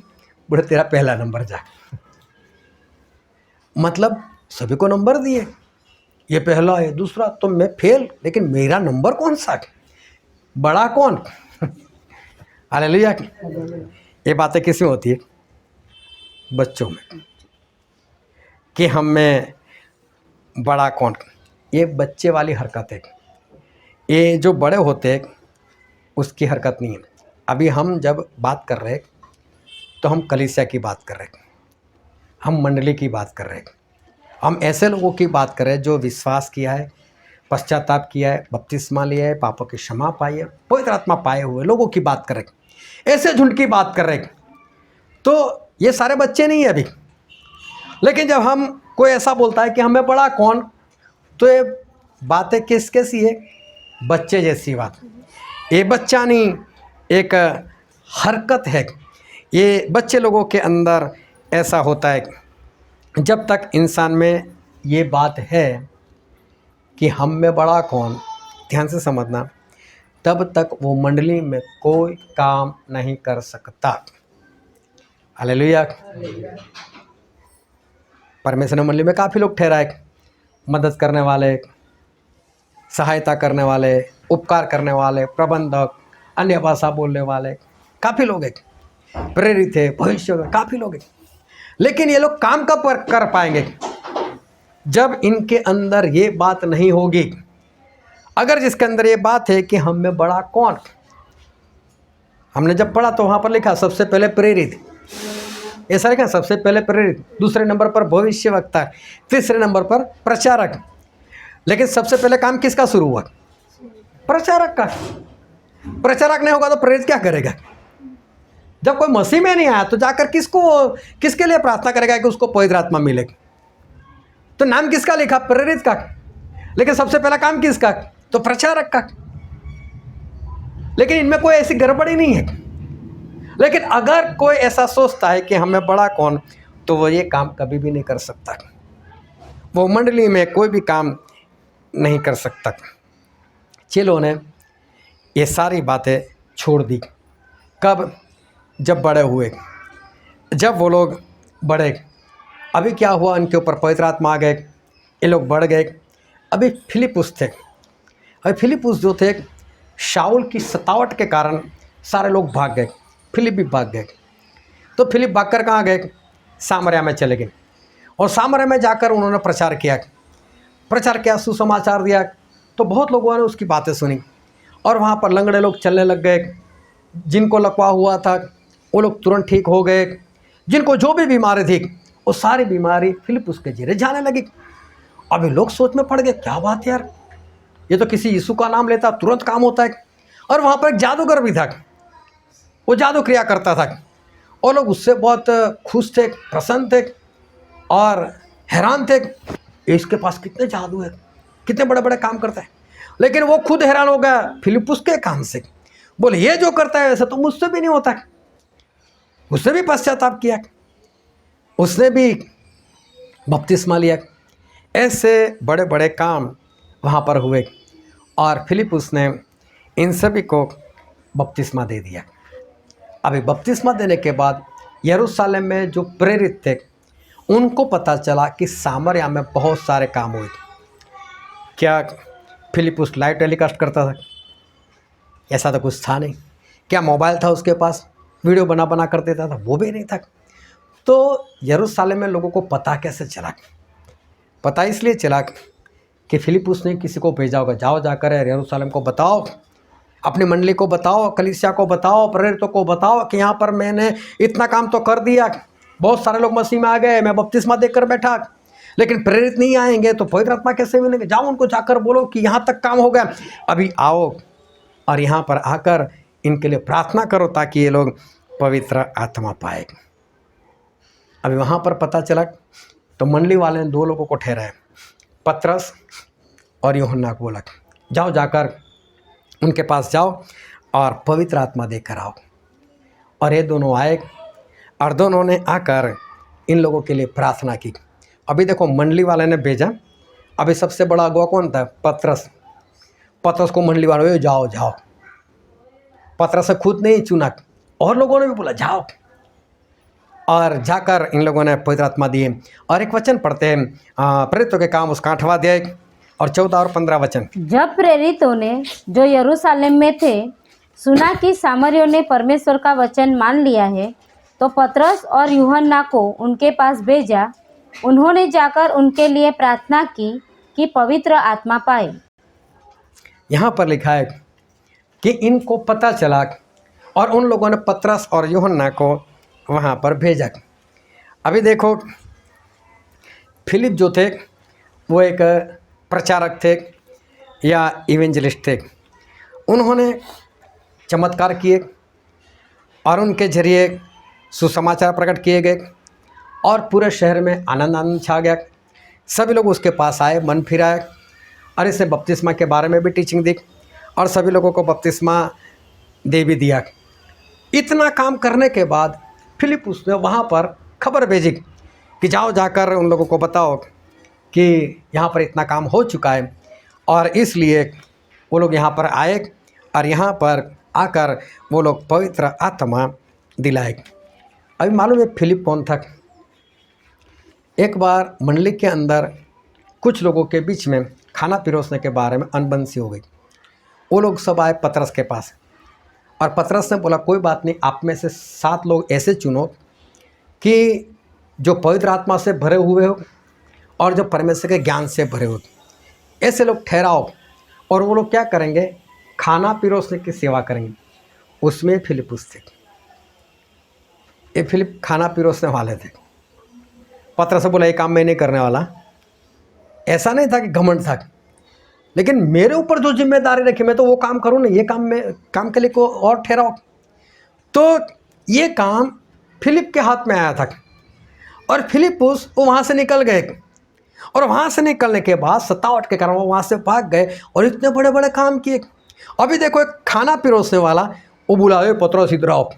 बोले तेरा पहला नंबर जा। मतलब सभी को नंबर दिए, ये पहला है, दूसरा, तो मैं फेल, लेकिन मेरा नंबर कौन सा, बड़ा कौन। हालेलुया। ये बातें किस में होती है, बच्चों में, कि हम में बड़ा कौन। ये बच्चे वाली हरकत है, ये जो बड़े होते हैं उसकी हरकत नहीं है। अभी हम जब बात कर रहे हैं तो हम कलीसिया की बात कर रहे हैं, हम मंडली की बात कर रहे हैं, हम ऐसे लोगों की बात कर रहे हैं जो विश्वास किया है, पश्चाताप किया है, बपतिस्मा लिया है, पापों की क्षमा पाई है, पवित्र आत्मा पाए हुए लोगों की बात कर रहे हैं, ऐसे झुंड की बात कर रहे हैं। तो ये सारे बच्चे नहीं है अभी। लेकिन जब हम कोई ऐसा बोलता है कि हमें बड़ा कौन, तो ये बातें किस कैसी है, बच्चे जैसी बात। ये बच्चा नहीं, एक हरकत है। ये बच्चे लोगों के अंदर ऐसा होता है। जब तक इंसान में ये बात है कि हम में बड़ा कौन, ध्यान से समझना, तब तक वो मंडली में कोई काम नहीं कर सकता। हालेलुया। परमेश्वर ने मंडली में काफ़ी लोग ठहराए, मदद करने वाले, सहायता करने वाले, उपकार करने वाले, प्रबंधक, अन्य भाषा बोलने वाले, काफ़ी लोग हैं, प्रेरित है, भविष्य में काफ़ी लोग हैं। लेकिन ये लोग काम कब कर पाएंगे, जब इनके अंदर ये बात नहीं होगी। अगर जिसके अंदर ये बात है कि हम में बड़ा कौन, हमने जब पढ़ा तो वहाँ पर लिखा सबसे पहले प्रेरित, ऐसा लिखा सबसे पहले प्रेरित, दूसरे नंबर पर भविष्यवक्ता, तीसरे नंबर पर प्रचारक। लेकिन सबसे पहले काम किसका शुरू हुआ, प्रचारक का। प्रचारक नहीं होगा तो प्रेरित क्या करेगा। जब कोई मसीह में नहीं आया तो जाकर किसके लिए प्रार्थना करेगा कि उसको पवित्र आत्मा मिले। तो नाम किसका लिखा, प्रेरित का। लेकिन सबसे पहला काम किसका, तो प्रचारक का। लेकिन इनमें कोई ऐसी गड़बड़ी नहीं है। लेकिन अगर कोई ऐसा सोचता है कि हमें बड़ा कौन, तो वो ये काम कभी भी नहीं कर सकता, वो मंडली में कोई भी काम नहीं कर सकता। चेलों ने ये सारी बातें छोड़ दी। कब, जब बड़े हुए, जब वो लोग बढ़े। अभी क्या हुआ, इनके ऊपर पवित्र आत्मा आ गए, ये लोग बढ़ गए। अभी फिलिपुस थे, अभी फिलिपुस जो थे, शाऊल की सतावट के कारण सारे लोग भाग गए, फिलिप भी भाग गए। तो फिलिप भागकर कहाँ गए, सामरिया में चले गए। और सामरिया में जाकर उन्होंने प्रचार किया, सुसमाचार दिया। तो बहुत लोगों ने उसकी बातें सुनी और वहाँ पर लंगड़े लोग चलने लग गए, जिनको लकवा हुआ था वो लोग तुरंत ठीक हो गए, जिनको जो भी बीमारी थी वो सारी बीमारी फिलिपुस के जरिए जाने लगी। अभी लोग सोच में पड़ गए, क्या बात है यार, ये तो किसी यीशु का नाम लेता तुरंत काम होता है। और वहाँ पर एक जादूगर भी था, वो जादू क्रिया करता था और लोग उससे बहुत खुश थे, प्रसन्न थे और हैरान थे, इसके पास कितने जादू है, कितने बड़े बड़े काम करता है। लेकिन वो खुद हैरान हो गया फिलिपुस के काम से। बोले ये जो करता है वैसे तो मुझसे भी नहीं होता। उसने भी पश्चाताप किया, उसने भी बपतिस्मा लिया। ऐसे बड़े बड़े काम वहाँ पर हुए और फिलिपुस ने इन सभी को बपतिस्मा दे दिया। अभी बपतिस्मा देने के बाद यरूशलेम में जो प्रेरित थे उनको पता चला कि सामरिया में बहुत सारे काम हुए। क्या फिलिपुस लाइव टेलीकास्ट करता था? ऐसा तो कुछ था नहीं। क्या मोबाइल था उसके पास, वीडियो बना कर देता था? वो भी नहीं था। तो यरूशलेम में लोगों को पता कैसे चला? पता इसलिए चला कि फिलिपुस ने किसी को भेजा होगा, जाओ जाकर यरूशलेम को बताओ, अपनी मंडली को बताओ, कलीसिया को बताओ, प्रेरितों को बताओ कि यहाँ पर मैंने इतना काम तो कर दिया, बहुत सारे लोग मसीह में आ गए, मैं बपतिस्मा देकर बैठा, लेकिन प्रेरित नहीं आएंगे तो पवित्र आत्मा कैसे मिलेंगे। जाओ उनको जाकर बोलो कि यहाँ तक काम हो गया, अभी आओ और यहाँ पर आकर इनके लिए प्रार्थना करो ताकि ये लोग पवित्र आत्मा पाए। अभी वहाँ पर पता चला तो मंडली वाले ने 2 लोगों को ठहराया, पतरस और यूहन्ना को बोला जाओ जाकर उनके पास जाओ और पवित्र आत्मा देकर आओ। और ये दोनों आए और दोनों ने आकर इन लोगों के लिए प्रार्थना की। अभी देखो मंडली वाले ने भेजा, अभी सबसे बड़ा अगुवा कौन था? पतरस। पतरस को मंडली वाले जाओ जाओ, पतरस से खुद नहीं चुना, और लोगों ने भी बोला जाओ, और जाकर इन लोगों ने पवित्र आत्मा दिए। और एक वचन पढ़ते हैं प्रेरितों के काम उसका 8वां अध्याय और 14 और 15 वचन। जब प्रेरितों ने जो यरूशलेम में थे सुना कि सामरियों ने परमेश्वर का वचन मान लिया है, तो पतरस और यूहन्ना को उनके पास भेजा। उन्होंने जाकर उनके लिए प्रार्थना की कि पवित्र आत्मा पाए। यहाँ पर लिखा है कि इनको पता चला और उन लोगों ने पतरस और यूहन्ना को वहाँ पर भेजा। अभी देखो फिलिप जो थे वो एक प्रचारक थे या इवेंजलिस्ट थे, उन्होंने चमत्कार किए और उनके जरिए सुसमाचार प्रकट किए गए और पूरे शहर में आनंद छा गया। सभी लोग उसके पास आए, मन फिराए और इसे बपतिस्मा के बारे में भी टीचिंग दी और सभी लोगों को बपतिस्मा दे भी दिया। इतना काम करने के बाद फिलिपुस ने वहाँ पर खबर भेजी कि जाओ जाकर उन लोगों को बताओ कि यहाँ पर इतना काम हो चुका है, और इसलिए वो लोग यहाँ पर आए और यहाँ पर आकर वो लोग पवित्र आत्मा दिलाए। अभी मालूम है फिलिप कौन था? एक बार मंडली के अंदर कुछ लोगों के बीच में खाना पिरोसने के बारे में अनबन सी हो गई। वो लोग सब आए पतरस के पास और पतरस ने बोला कोई बात नहीं, आप में से 7 लोग ऐसे चुनो कि जो पवित्र आत्मा से भरे हुए हो और जो परमेश्वर के ज्ञान से भरे हो, ऐसे लोग ठहराओ और वो लोग क्या करेंगे? खाना पिरोसने की सेवा करेंगे। उसमें फिलिपुस थे। ये फिलिप खाना पिरोसने वाले थे। पतरस से बोला ये काम मैं नहीं करने वाला। ऐसा नहीं था कि घमंड था, लेकिन मेरे ऊपर जो जिम्मेदारी रखी मैं तो वो काम करूँ ना, ये काम के लिए को और ठहराओ। तो ये काम फिलिप के हाथ में आया था और फिलिपुस वो वहाँ से निकल गए और वहाँ से निकलने के बाद सतावट के कारण वो वहाँ से भाग गए और इतने बड़े बड़े काम किए। अभी देखो एक खाना पिरोसने वाला वो बुलाए पतरस इधर आओ।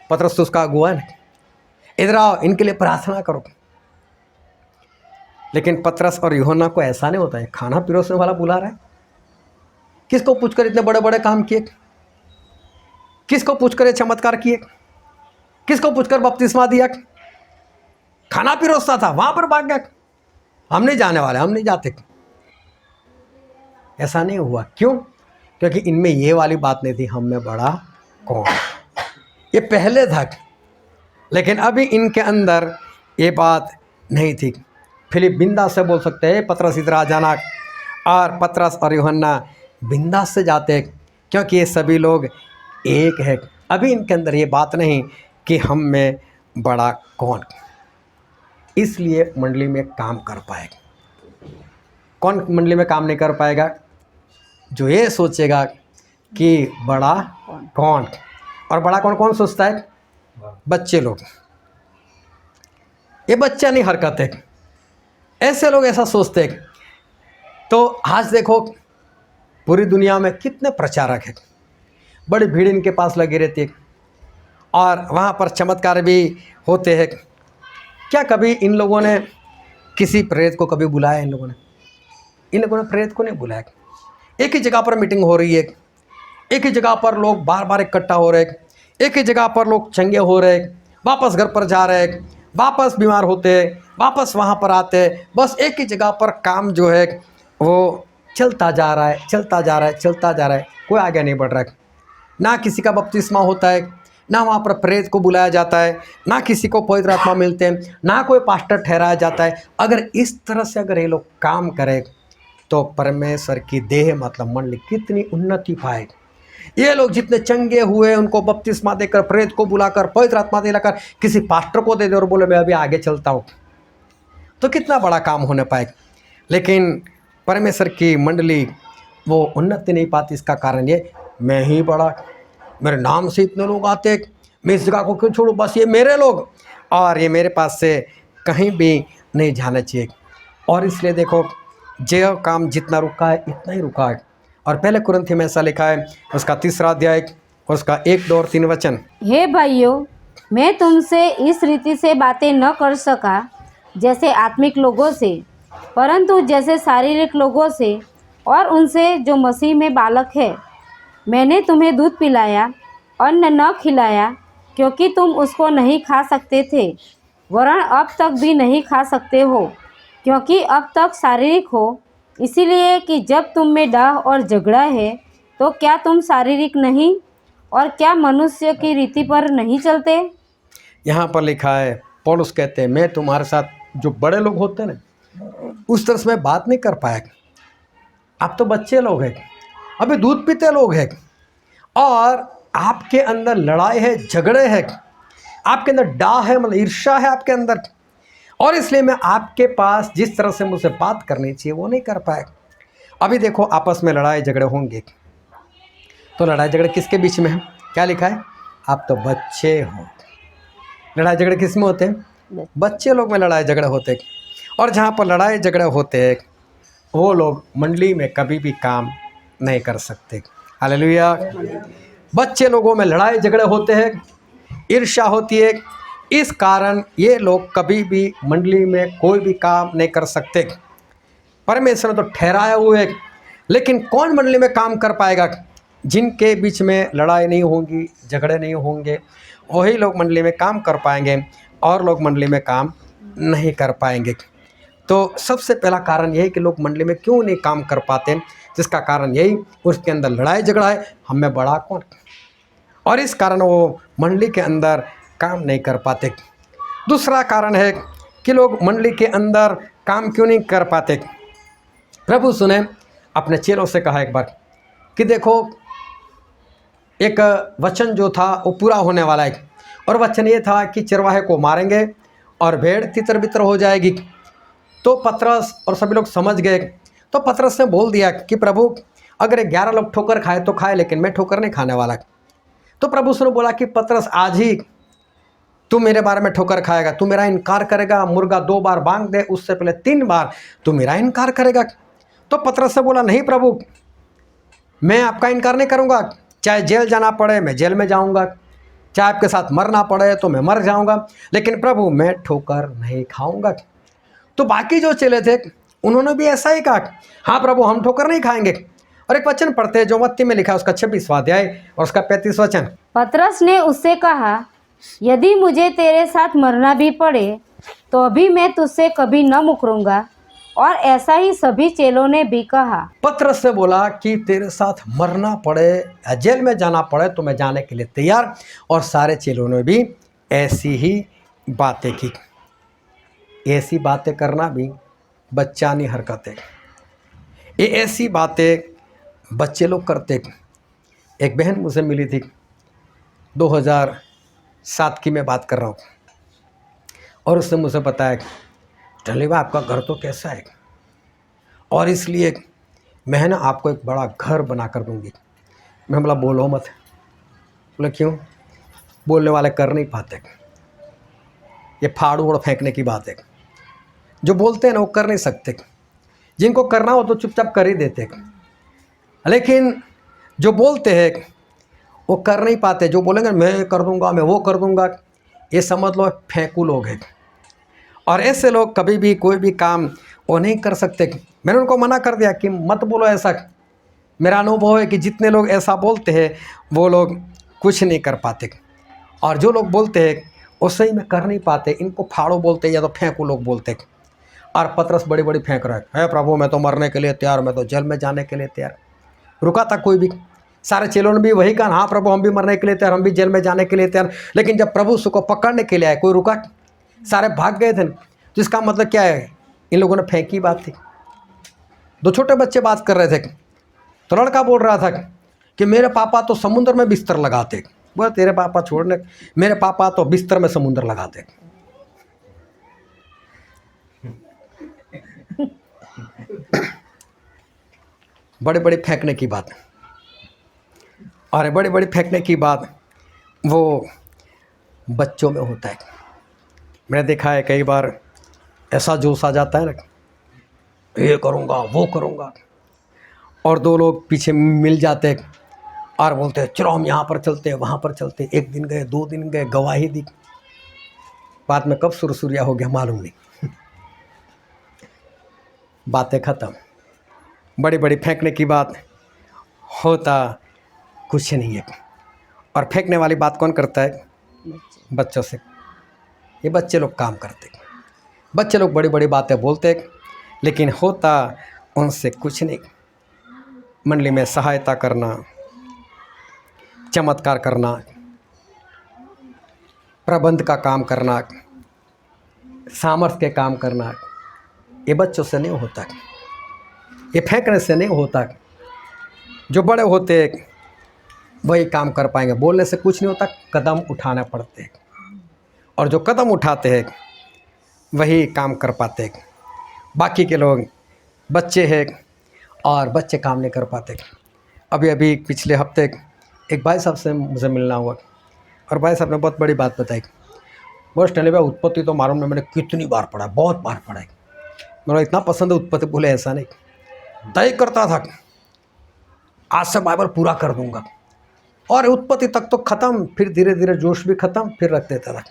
पतरस तो उसका अगुआ है, इधर आओ, इनके लिए प्रार्थना करो। लेकिन पतरस और यूहन्ना को ऐसा नहीं होता है, खाना पिरोसने वाला बुला रहा है। किसको पूछकर इतने बड़े बड़े काम किए? किसको पूछकर ये चमत्कार किए? किसको पूछकर बपतिस्मा दिया? खाना पिरोसता था, वहां पर भाग गया। हम नहीं जाने वाले, हम नहीं जाते। ऐसा नहीं हुआ। क्यों? क्योंकि इनमें ये वाली बात नहीं थी हम में बड़ा कौन। ये पहले था, लेकिन अभी इनके अंदर ये बात नहीं थी। फिलिप बिंदास से बोल सकते हैं पतरस इधर आ जाना, और पतरस और यूहन्ना बिंदास से जाते क्योंकि ये सभी लोग एक है। अभी इनके अंदर ये बात नहीं कि हम में बड़ा कौन, इसलिए मंडली में काम कर पाएगा। कौन मंडली में काम नहीं कर पाएगा? जो ये सोचेगा कि बड़ा कौन। और बड़ा कौन कौन सोचता है? बच्चे लोग। ये बच्चा नहीं हरकत है, ऐसे लोग ऐसा सोचते हैं। तो आज देखो पूरी दुनिया में कितने प्रचारक हैं, बड़ी भीड़ इनके पास लगी रहती है और वहाँ पर चमत्कार भी होते हैं। क्या कभी इन लोगों ने किसी प्रेरित को कभी बुलाया? इन लोगों ने प्रेरित को नहीं बुलाया। एक ही जगह पर मीटिंग हो रही है, एक ही जगह पर लोग बार बार इकट्ठा हो रहे, एक ही जगह पर लोग चंगे हो रहे, वापस घर पर जा रहे, वापस बीमार होते, वापस वहाँ पर आते। बस एक ही जगह पर काम जो है वो चलता जा रहा है, चलता जा रहा है, चलता जा रहा है, कोई आगे नहीं बढ़ रहा है। ना किसी का बपतिस्मा होता है, ना वहाँ पर प्रेरित को बुलाया जाता है, ना किसी को पवित्र आत्मा मिलते हैं, ना कोई पास्टर ठहराया जाता है। अगर इस तरह से अगर ये लोग काम करें तो परमेश्वर की देह मतलब मंडली कितनी उन्नति पाएगी। ये लोग जितने चंगे हुए उनको बपतिस्मा देकर, प्रेत को बुलाकर, पवित्र आत्मा दिलाकर किसी पास्टर को दे दे और बोले मैं अभी आगे चलता हूँ, तो कितना बड़ा काम होने पाएगा। लेकिन परमेश्वर की मंडली वो उन्नति नहीं पाती। इसका कारण ये, मैं ही बड़ा, मेरे नाम से इतने लोग आते, मैं इस जगह को क्यों छोड़ूं, बस ये मेरे लोग और ये मेरे पास से कहीं भी नहीं जाना चाहिए। और इसलिए देखो, जो काम जितना रुका है इतना ही रुका है। और पहले कुरिन्थी में ऐसा लिखा है, उसका 3 अध्याय, उसका 1, 2 और 3 वचन। हे भाइयों, मैं तुमसे इस रीति से बातें न कर सका जैसे आत्मिक लोगों से, परंतु जैसे शारीरिक लोगों से और उनसे जो मसीह में बालक है। मैंने तुम्हें दूध पिलाया, अन्न न खिलाया, क्योंकि तुम उसको नहीं खा सकते थे, वरन अब तक भी नहीं खा सकते हो, क्योंकि अब तक शारीरिक हो, इसीलिए कि जब तुम में डाह और झगड़ा है तो क्या तुम शारीरिक नहीं और क्या मनुष्य की रीति पर नहीं चलते। यहाँ पर लिखा है, पौलुस कहते हैं, मैं तुम्हारे साथ जो बड़े लोग होते हैं ना, उस तरह से मैं बात नहीं कर पाया। आप तो बच्चे लोग हैं, अभी दूध पीते लोग हैं, और आपके अंदर लड़ाई है, झगड़े हैं, आपके अंदर डाह है, मतलब ईर्ष्या है आपके अंदर, और इसलिए मैं आपके पास जिस तरह से मुझसे बात करनी चाहिए वो नहीं कर पाया। अभी देखो, आपस में लड़ाई झगड़े होंगे, तो लड़ाई झगड़े किसके बीच में है? क्या लिखा है? आप तो बच्चे हो। लड़ाई झगड़े किस में होते हैं? बच्चे लोग में लड़ाई झगड़े होते हैं। और जहाँ पर लड़ाई झगड़े होते हैं वो लोग मंडली में कभी भी काम नहीं कर सकते। हालेलुया। बच्चे लोगों में लड़ाई झगड़े होते हैं, ईर्ष्या होती है, इस कारण ये लोग कभी भी मंडली में कोई भी काम नहीं कर सकते। परमेश्वर ने तो ठहराया हुए है, लेकिन कौन मंडली में काम कर पाएगा? जिनके बीच में लड़ाई नहीं होंगी, झगड़े नहीं होंगे, वही लोग मंडली में काम कर पाएंगे, और लोग मंडली में काम नहीं कर पाएंगे। तो सबसे पहला कारण यही कि लोग मंडली में क्यों नहीं काम कर पाते, जिसका कारण यही, उसके अंदर लड़ाई झगड़ा है, हम में बड़ा कौन, और इस कारण वो मंडली के अंदर काम नहीं कर पाते। दूसरा कारण है कि लोग मंडली के अंदर काम क्यों नहीं कर पाते। प्रभु सुने अपने चेलों से कहा एक बार कि देखो, एक वचन जो था वो पूरा होने वाला है, और वचन ये था कि चरवाहे को मारेंगे और भेड़ तितर बितर हो जाएगी। तो पतरस और सभी लोग समझ गए। तो पतरस ने बोल दिया कि प्रभु, अगर 11 लोग ठोकर खाए तो खाए, लेकिन मैं ठोकर नहीं खाने वाला। तो प्रभु ने बोला कि पतरस, आज ही तू मेरे बारे में ठोकर खाएगा, तू मेरा इनकार करेगा, मुर्गा 2 बार बांग दे, उससे पहले 3 बार तू मेरा इनकार करेगा। तो पतरस ने बोला, नहीं प्रभु, मैं आपका इनकार नहीं करूँगा, चाहे जेल जाना पड़े मैं जेल में जाऊँगा, चाहे आपके साथ मरना पड़े तो मैं मर जाऊँगा, लेकिन प्रभु मैं ठोकर नहीं खाऊँगा। तो बाकी जो चेले थे उन्होंने भी ऐसा ही कहा, हाँ प्रभु हम ठोकर नहीं खाएंगे। और एक वचन पढ़ते हैं जो मत्ती में लिखा है, उसका 26वां अध्याय और उसका 35 वचन। पतरस ने उससे कहा, यदि मुझे तेरे साथ मरना भी पड़े तो अभी मैं तुझसे कभी न मुकरूंगा। और ऐसा ही सभी चेलों ने भी कहा। पतरस से बोला कि तेरे साथ मरना पड़े या जेल में जाना पड़े तो मैं जाने के लिए तैयार। और सारे चेलों ने भी ऐसी ही बातें की। ऐसी बातें करना भी बच्चानी हरकत है, ये ऐसी बातें बच्चे लोग करते। एक बहन मुझसे मिली थी, 2007 की मैं बात कर रहा हूँ, और उसने मुझे बताया, टली भाई आपका घर तो कैसा है, और इसलिए मैं ना आपको एक बड़ा घर बना कर दूँगी। मैं बोला बोलो मत। बोले क्यों? बोलने वाले कर नहीं पाते, ये फाड़ उड़ फेंकने की बात है। जो बोलते हैं ना वो कर नहीं सकते, जिनको करना हो तो चुपचाप कर ही देते, लेकिन जो बोलते हैं वो कर नहीं पाते। जो बोलेंगे मैं कर दूंगा, मैं वो कर दूंगा, ये समझ लो फेंकू लोग हैं। और ऐसे लोग कभी भी कोई भी काम वो नहीं कर सकते। मैंने उनको मना कर दिया कि मत बोलो ऐसा। मेरा अनुभव है कि जितने लोग ऐसा बोलते हैं वो लोग कुछ नहीं कर पाते, और जो लोग बोलते हैं वो सही में कर नहीं पाते। इनको फाड़ो बोलते या तो फेंकू लोग बोलते। और पतरस बड़ी बड़ी फेंक रहा है प्रभु मैं तो मरने के लिए तैयार, मैं तो जेल में जाने के लिए तैयार। रुका था कोई भी? सारे चेलों ने भी वही कहा, हाँ प्रभु हम भी मरने के लिए तैयार, हम भी जेल में जाने के लिए तैयार। लेकिन जब प्रभु उसको पकड़ने के लिए आए, कोई रुका? सारे भाग गए थे। तो इसका मतलब क्या है? इन लोगों ने फेंकी बात थी। दो छोटे बच्चे बात कर रहे थे, तो लड़का बोल रहा था कि मेरे पापा तो समुद्र में बिस्तर लगाते। बोला तेरे पापा छोड़ने, मेरे पापा तो बिस्तर में समुद्र लगाते। बड़े बड़े फेंकने की बात, और बड़ी बड़ी फेंकने की बात वो बच्चों में होता है। मैंने देखा है कई बार ऐसा जोश आ जाता है ना, ये करूँगा वो करूँगा, और दो लोग पीछे मिल जाते हैं और बोलते हैं चलो हम यहाँ पर चलते हैं वहाँ पर चलते हैं। एक दिन गए, 2 दिन गए, गवाही दी, बाद में कब सुरसुरिया हो गया मालूम नहीं। बातें ख़त्म। बड़ी बड़ी फेंकने की बात, होता कुछ नहीं है। और फेंकने वाली बात कौन करता है? बच्चों से। ये बच्चे लोग काम करते, बच्चे लोग बड़ी बड़ी बातें बोलते, लेकिन होता उनसे कुछ नहीं। मंडली में सहायता करना, चमत्कार करना, प्रबंध का काम करना, सामर्थ्य के काम करना, ये बच्चों से नहीं होता, ये फेंकने से नहीं होता। जो बड़े होते वही काम कर पाएंगे। बोलने से कुछ नहीं होता, कदम उठाना पड़ते हैं, और जो कदम उठाते हैं वही काम कर पाते हैं। बाकी के लोग बच्चे हैं और बच्चे काम नहीं कर पाते। अभी पिछले हफ्ते एक भाई साहब से मुझे मिलना हुआ, और भाई साहब ने बहुत बड़ी बात बताई। बस टहले भाई उत्पत्ति तो मालूम नहीं मैंने कितनी बार पढ़ा, बहुत बार पढ़ा है, मेरा इतना पसंद है उत्पत्ति। बोले ऐसा नहीं, तय करता था आज से बाइबल पूरा कर दूंगा, और उत्पत्ति तक तो ख़त्म, फिर धीरे धीरे जोश भी ख़त्म, फिर रख देता था।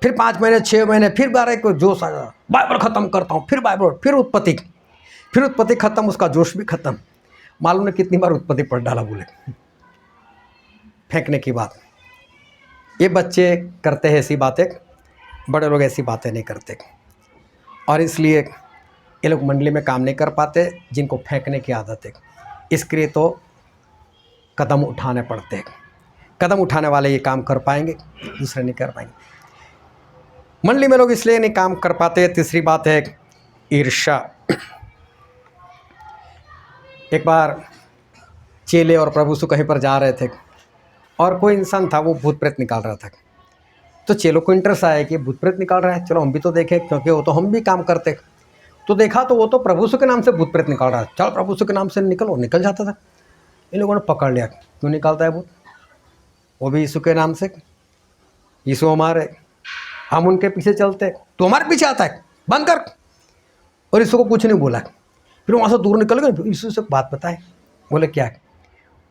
फिर 5 महीने 6 महीने, फिर 12 को जोश आ जाता, बाइबल ख़त्म करता हूँ, फिर बाइबल, फिर उत्पत्ति ख़त्म, उसका जोश भी ख़त्म। मालूम ने कितनी बार उत्पत्ति पढ़ डाला। बोले फेंकने की बात, ये बच्चे करते हैं ऐसी बातें, बड़े लोग ऐसी बातें नहीं करते, और इसलिए ये लोग मंडली में काम नहीं कर पाते जिनको फेंकने की आदत है। इसके लिए तो कदम उठाने पड़ते हैं। कदम उठाने वाले ये काम कर पाएंगे, दूसरे नहीं कर पाएंगे। मंडली में लोग इसलिए नहीं काम कर पाते। तीसरी बात है ईर्ष्या। एक बार चेले और प्रभु यीशु कहीं पर जा रहे थे, और कोई इंसान था वो भूत प्रेत निकाल रहा था। तो चेलों को इंटरेस्ट आया कि भूत प्रेत निकाल रहा है, चलो हम भी तो देखें, क्योंकि वो तो हम भी काम करते। तो देखा तो वो तो प्रभु यीशु के नाम से भूत प्रेत निकाल रहा है, चलो प्रभु यीशु के नाम से निकल जाता था। इन लोगों ने पकड़ लिया, क्यों निकालता है भूत? वो भी यीशु के नाम से। यीशु हमारे, हम उनके पीछे चलते, तो हमारे पीछे आता है, बंद कर। और यीशु को कुछ नहीं बोला। फिर वहाँ से दूर निकल गए, यीशु से बात बताए। बोले क्या?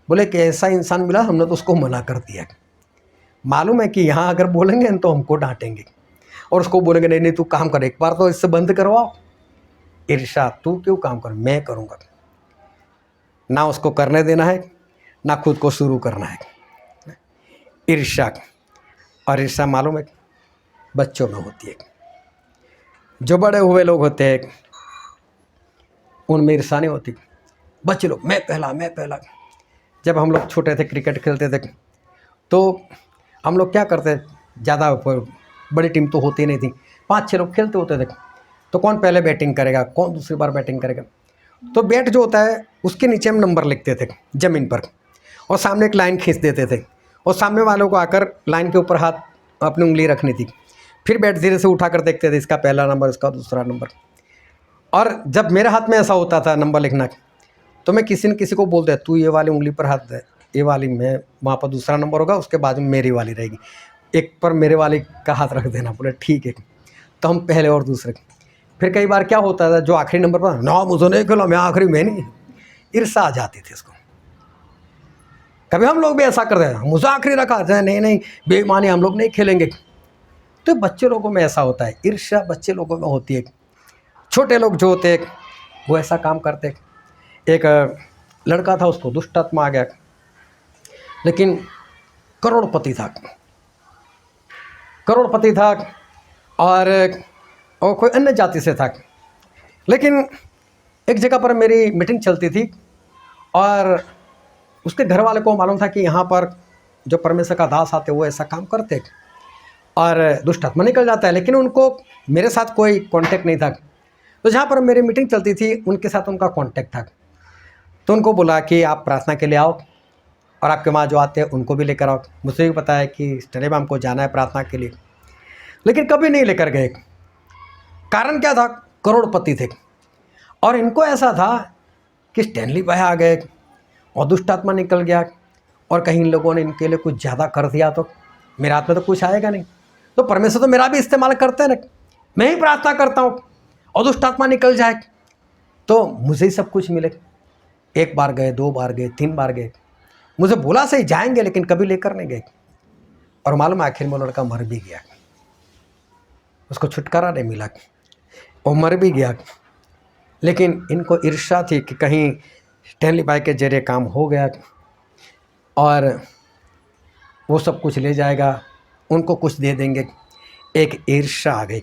बोले कि ऐसा इंसान मिला, हमने तो उसको मना कर दिया। मालूम है कि यहाँ अगर बोलेंगे तो हमको डांटेंगे, और उसको बोलेंगे नहीं नहीं तू काम कर, एक बार तो इससे बंद करवाओ। ईर्ष्या, तू क्यों काम कर, मैं करूँगा। ना उसको करने देना है, ना खुद को शुरू करना है। ईर्ष्या, और ईर्ष्या मालूम है बच्चों में होती है। जो बड़े हुए लोग होते हैं उनमें ईर्ष्या नहीं होती। बच्चे लोग मैं पहला। जब हम लोग छोटे थे, क्रिकेट खेलते थे, तो हम लोग क्या करते, ज़्यादा बड़ी टीम तो होती नहीं थी, 5-6 लोग खेलते होते थे। तो कौन पहले बैटिंग करेगा, कौन दूसरी बार बैटिंग करेगा। तो बैट जो होता है उसके नीचे हम नंबर लिखते थे ज़मीन पर, और सामने एक लाइन खींच देते थे, और सामने वालों को आकर लाइन के ऊपर हाथ अपनी उंगली रखनी थी। फिर बैट धीरे से उठा कर देखते थे, इसका पहला नंबर, इसका दूसरा नंबर। और जब मेरे हाथ में ऐसा होता था नंबर लिखना, तो मैं किसी न किसी को बोलता, तू ये वाली उंगली पर हाथ दे, ये वाली मैं वहाँ पर दूसरा नंबर होगा, उसके बाद में मेरी वाली रहेगी, एक पर मेरे वाली का हाथ रख देना। बोले ठीक है। तो हम पहले और दूसरे। फिर कई बार क्या होता था, जो आखिरी नंबर पर, ना मुझे नहीं खेला, मैं आखिरी में नहीं। ईर्ष्या आ जाती थी इसको। कभी हम लोग भी ऐसा करते हैं, मुझे आखिरी रखा जाए, नहीं बेईमानी, हम लोग नहीं खेलेंगे। तो बच्चे लोगों में ऐसा होता है, ईर्ष्या बच्चे लोगों में होती है। छोटे लोग जो होते हैं वो ऐसा काम करते। एक लड़का था, उसको दुष्ट आत्मा आ गया, लेकिन करोड़पति था, और कोई अन्य जाति से था। लेकिन एक जगह पर मेरी मीटिंग चलती थी, और उसके घर वाले को मालूम था कि यहाँ पर जो परमेश्वर का दास आते वो ऐसा काम करते, और दुष्ट आत्मा निकल जाता है। लेकिन उनको मेरे साथ कोई कांटेक्ट नहीं था। तो जहाँ पर मेरी मीटिंग चलती थी उनके साथ उनका कांटेक्ट था। तो उनको बोला कि आप प्रार्थना के लिए आओ और आपके वहाँ जो आते हैं उनको भी लेकर आओ। मुझे भी पता है कि स्टैनली मैम को जाना है प्रार्थना के लिए, लेकिन कभी नहीं लेकर गए। कारण क्या था? करोड़पति थे और इनको ऐसा था कि स्टैनली भाई आ गए और दुष्ट आत्मा निकल गया और कहीं इन लोगों ने इनके लिए कुछ ज़्यादा कर दिया तो मेरे हाथ में तो कुछ आएगा नहीं। तो परमेश्वर तो मेरा भी इस्तेमाल करते हैं ना, मैं ही प्रार्थना करता हूँ और दुष्ट आत्मा निकल जाए तो मुझे ही सब कुछ मिले। एक बार गए, 2 बार गए, 3 बार गए, मुझे बोला सही जाएंगे लेकिन कभी लेकर नहीं गए। और मालूम आखिर में लड़का मर भी गया, उसको छुटकारा नहीं मिला, वो मर भी गया। लेकिन इनको ईर्ष्या थी कि कहीं स्टैनली भाई के जरिए काम हो गया और वो सब कुछ ले जाएगा, उनको कुछ दे देंगे। एक ईर्ष्या आ गई।